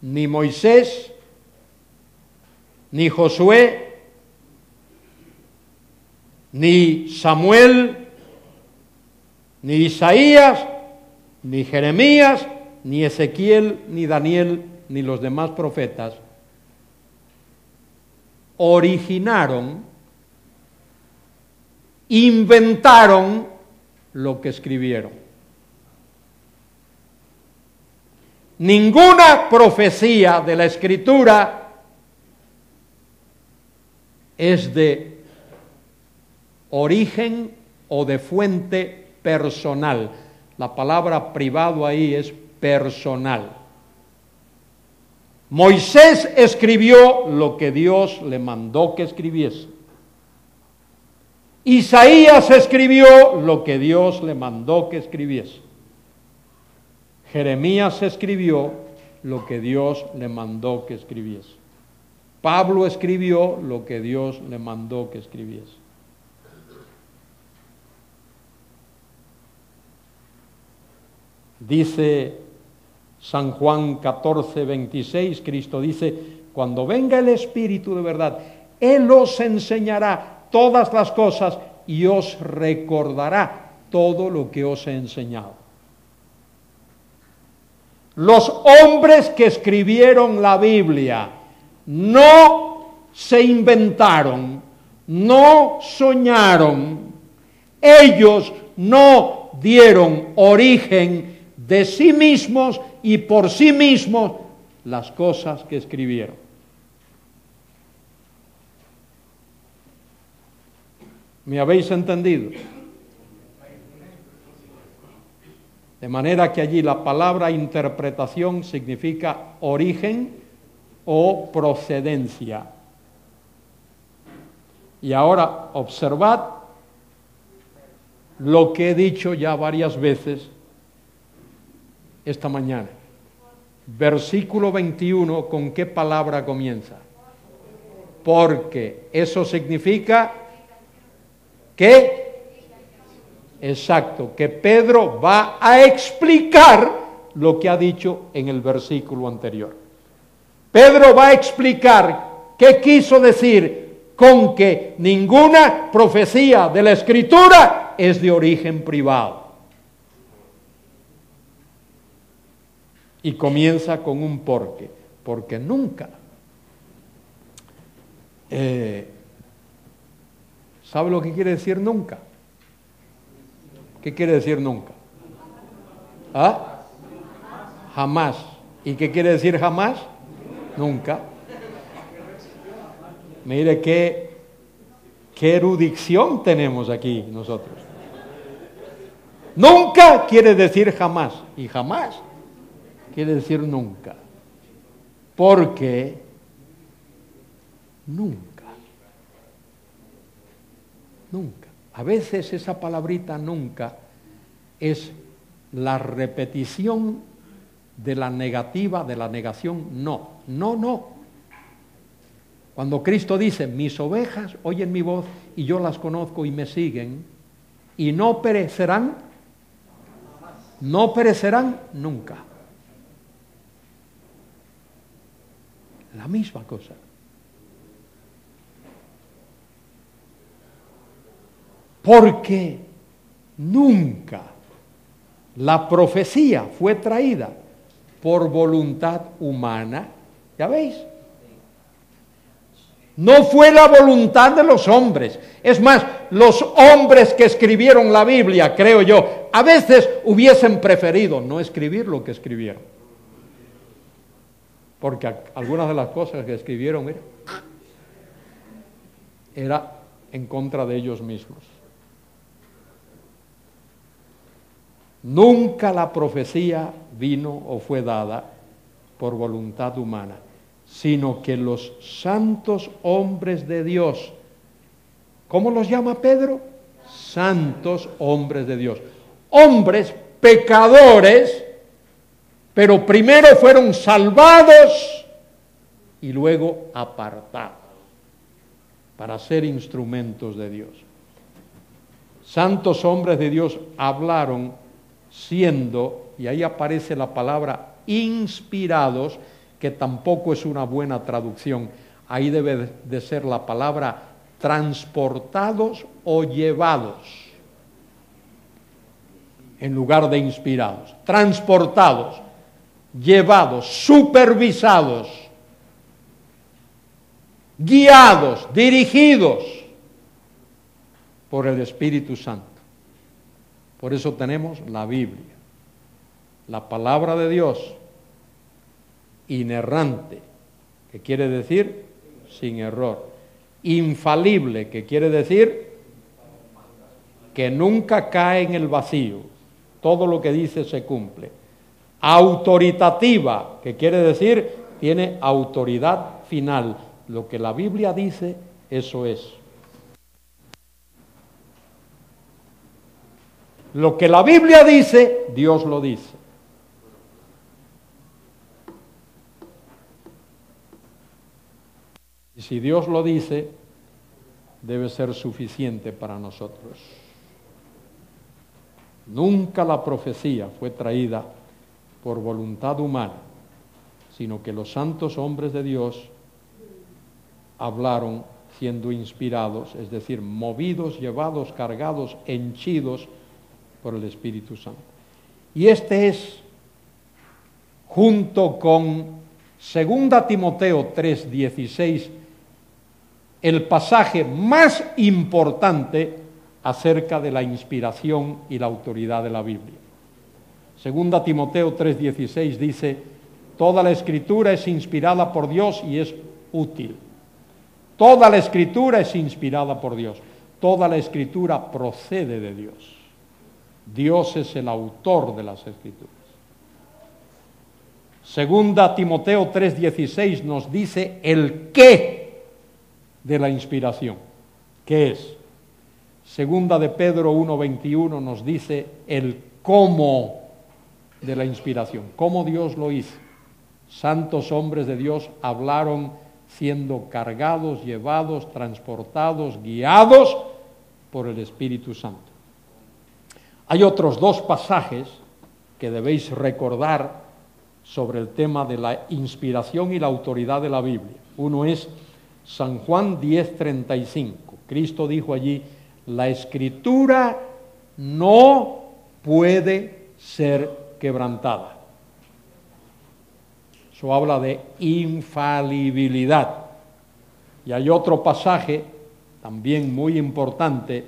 ni Moisés, ni Josué, ni Samuel, ni Isaías, ni Jeremías, ni Ezequiel, ni Daniel, ni los demás profetas originaron, inventaron lo que escribieron. Ninguna profecía de la Escritura es de origen o de fuente personal. La palabra privado ahí es personal. Moisés escribió lo que Dios le mandó que escribiese. Isaías escribió lo que Dios le mandó que escribiese. Jeremías escribió lo que Dios le mandó que escribiese. Pablo escribió lo que Dios le mandó que escribiese. Dice San Juan 14:26, Cristo dice, cuando venga el Espíritu de verdad, Él os enseñará todas las cosas y os recordará todo lo que os he enseñado. Los hombres que escribieron la Biblia no se inventaron, no soñaron, ellos no dieron origen de sí mismos y por sí mismos las cosas que escribieron. ¿Me habéis entendido? De manera que allí la palabra interpretación significa origen o procedencia. Y ahora observad lo que he dicho ya varias veces esta mañana. Versículo 21, ¿con qué palabra comienza? Porque eso significa que, exacto, que Pedro va a explicar lo que ha dicho en el versículo anterior. Pedro va a explicar qué quiso decir con que ninguna profecía de la Escritura es de origen privado. Y comienza con un porque, porque nunca. ¿Sabe lo que quiere decir nunca? ¿Qué quiere decir nunca? ¿Ah? Jamás. ¿Y qué quiere decir jamás? Nunca. Mire qué erudición tenemos aquí nosotros. Nunca quiere decir jamás. Y jamás quiere decir nunca. Porque nunca. Nunca. A veces esa palabrita nunca es la repetición de la negativa, de la negación no. No, no. Cuando Cristo dice, mis ovejas oyen mi voz y yo las conozco y me siguen y no perecerán nunca. La misma cosa. Porque nunca la profecía fue traída por voluntad humana. ¿Ya veis? No fue la voluntad de los hombres. Es más, los hombres que escribieron la Biblia, creo yo, a veces hubiesen preferido no escribir lo que escribieron. Porque algunas de las cosas que escribieron, mira, era en contra de ellos mismos. Nunca la profecía vino o fue dada por voluntad humana, sino que los santos hombres de Dios, ¿cómo los llama Pedro? Santos hombres de Dios. Hombres pecadores, pero primero fueron salvados y luego apartados para ser instrumentos de Dios. Santos hombres de Dios hablaron siendo, y ahí aparece la palabra inspirados, que tampoco es una buena traducción. Ahí debe de ser la palabra transportados o llevados, en lugar de inspirados. Transportados, llevados, supervisados, guiados, dirigidos por el Espíritu Santo. Por eso tenemos la Biblia, la palabra de Dios, inerrante, que quiere decir sin error. infalible, que quiere decir que nunca cae en el vacío, todo lo que dice se cumple. Autoritativa, que quiere decir tiene autoridad final, lo que la Biblia dice, eso es. Lo que la Biblia dice, Dios lo dice. Y si Dios lo dice, debe ser suficiente para nosotros. Nunca la profecía fue traída por voluntad humana, sino que los santos hombres de Dios hablaron siendo inspirados, es decir, movidos, llevados, cargados, henchidos por el Espíritu Santo. Y este es, junto con 2 Timoteo 3:16, el pasaje más importante acerca de la inspiración y la autoridad de la Biblia. 2 Timoteo 3:16 dice: toda la Escritura es inspirada por Dios y es útil. Toda la Escritura es inspirada por Dios. Toda la Escritura procede de Dios. Dios es el autor de las Escrituras. 2 Timoteo 3:16 nos dice el qué de la inspiración. ¿Qué es? 2 de Pedro 1:21 nos dice el cómo de la inspiración, cómo Dios lo hizo. Santos hombres de Dios hablaron siendo cargados, llevados, transportados, guiados por el Espíritu Santo. Hay otros dos pasajes que debéis recordar sobre el tema de la inspiración y la autoridad de la Biblia. Uno es San Juan 10:35. Cristo dijo allí: la Escritura no puede ser quebrantada. Eso habla de infalibilidad. Y hay otro pasaje también muy importante,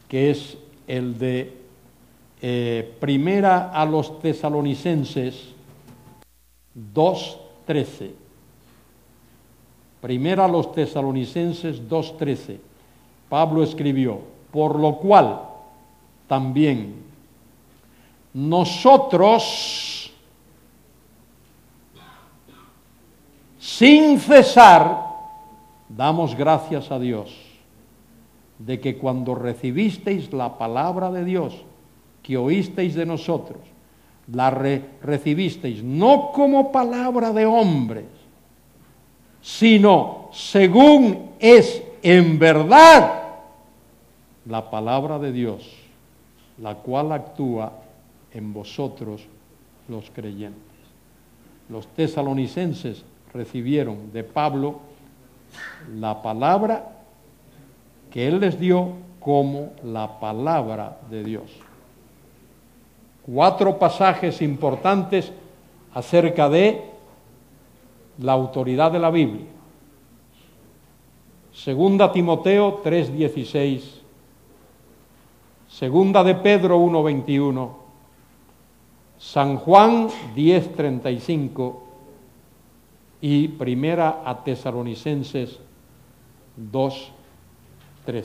que es el de Primera a los Tesalonicenses 2:13. Primera a los Tesalonicenses 2:13. Pablo escribió: por lo cual también nosotros, sin cesar, damos gracias a Dios de que cuando recibisteis la palabra de Dios, que oísteis de nosotros, la recibisteis no como palabra de hombres, sino según es en verdad la palabra de Dios, la cual actúa en vosotros los creyentes. Los tesalonicenses recibieron de Pablo la palabra que él les dio como la palabra de Dios. 4 pasajes importantes acerca de la autoridad de la Biblia. 2 Timoteo 3:16, 2 de Pedro 1:21, San Juan 10:35 y Primera a Tesalonicenses 2:13.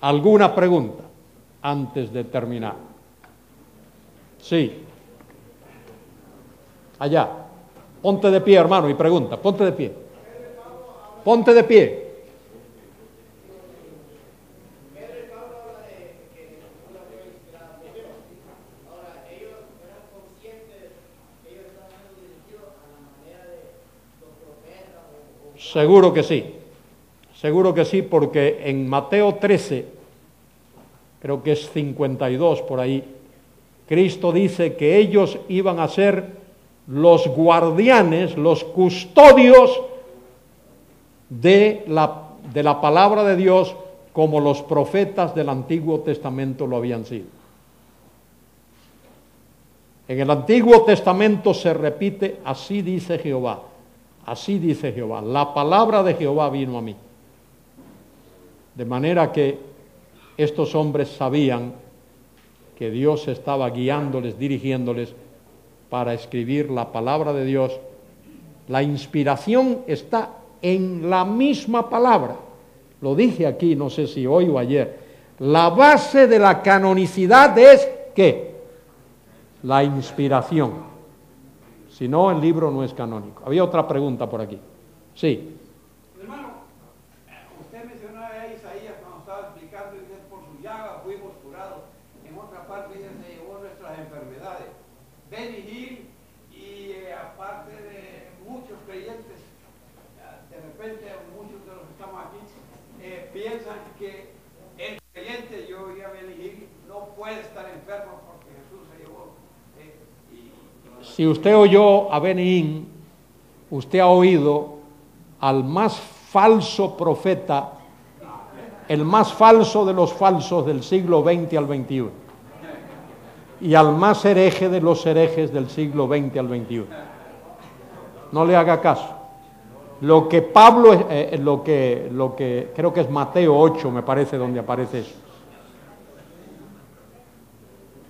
¿Alguna pregunta antes de terminar? Sí. Allá. Ponte de pie, hermano, y pregunta. Ponte de pie. Ponte de pie. Seguro que sí, porque en Mateo 13, creo que es 52 por ahí, Cristo dice que ellos iban a ser los guardianes, los custodios de la palabra de Dios, como los profetas del Antiguo Testamento lo habían sido. En el Antiguo Testamento se repite: así dice Jehová. Así dice Jehová, la palabra de Jehová vino a mí. De manera que estos hombres sabían que Dios estaba guiándoles, dirigiéndoles para escribir la palabra de Dios. La inspiración está en la misma palabra. Lo dije aquí, no sé si hoy o ayer. La base de la canonicidad es ¿qué? La inspiración. Si no, el libro no es canónico. Había otra pregunta por aquí. Sí. Hermano, usted mencionó a Isaías cuando estaba explicando, y dice, por su llaga fuimos curados. En otra parte dice, se llevó nuestras enfermedades. Benny Hill y aparte de muchos creyentes, de repente muchos de los que estamos aquí, piensan que el creyente, yo oí a Benny Hill, no puede estar enfermo porque Jesús se llevó. Si usted oyó a Benny Hinn, usted ha oído al más falso profeta, el más falso de los falsos del siglo XX al XXI, y al más hereje de los herejes del siglo XX al XXI. No le haga caso. Lo que Pablo, lo que creo que es Mateo 8, me parece, donde aparece eso.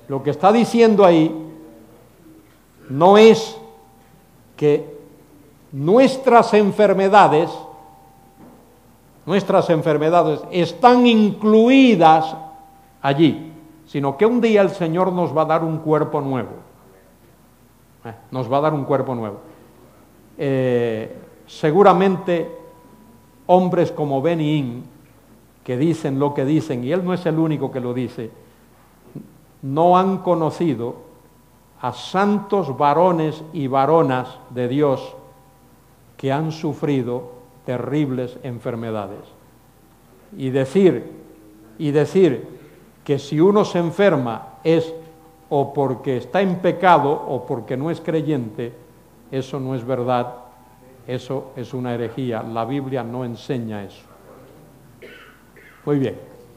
Lo que está diciendo ahí no es que nuestras enfermedades están incluidas allí, sino que un día el Señor nos va a dar un cuerpo nuevo. Nos va a dar un cuerpo nuevo. Seguramente hombres como Benny Hinn, que dicen lo que dicen, y él no es el único que lo dice, no han conocido a santos varones y varonas de Dios que han sufrido terribles enfermedades. Y decir que si uno se enferma es o porque está en pecado o porque no es creyente, eso no es verdad, eso es una herejía. La Biblia no enseña eso. Muy bien.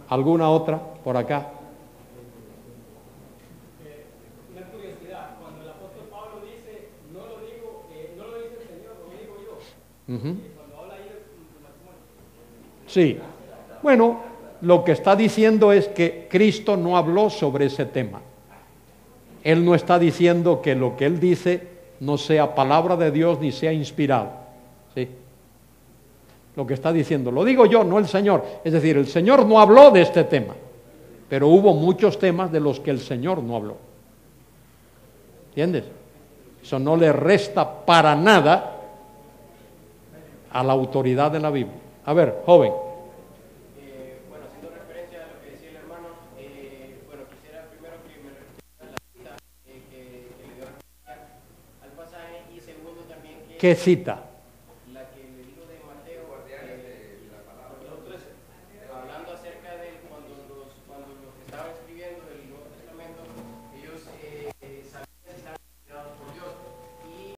¿Alguna otra por acá? Una curiosidad, cuando el apóstol Pablo dice, no lo dice el Señor, lo digo yo, cuando habla ahí del matrimonio. Sí. Bueno, lo que está diciendo es que Cristo no habló sobre ese tema. Él no está diciendo que lo que él dice no sea palabra de Dios ni sea inspirado. ¿Sí? Lo que está diciendo, lo digo yo, no el Señor. Es decir, el Señor no habló de este tema, pero hubo muchos temas de los que el Señor no habló. ¿Entiendes? Eso no le resta para nada a la autoridad de la Biblia. A ver, joven. Bueno, haciendo referencia a lo que decía el hermano, bueno, quisiera primero que me responda la cita que le dio referencia al pasaje, y segundo también que... ¿Qué cita?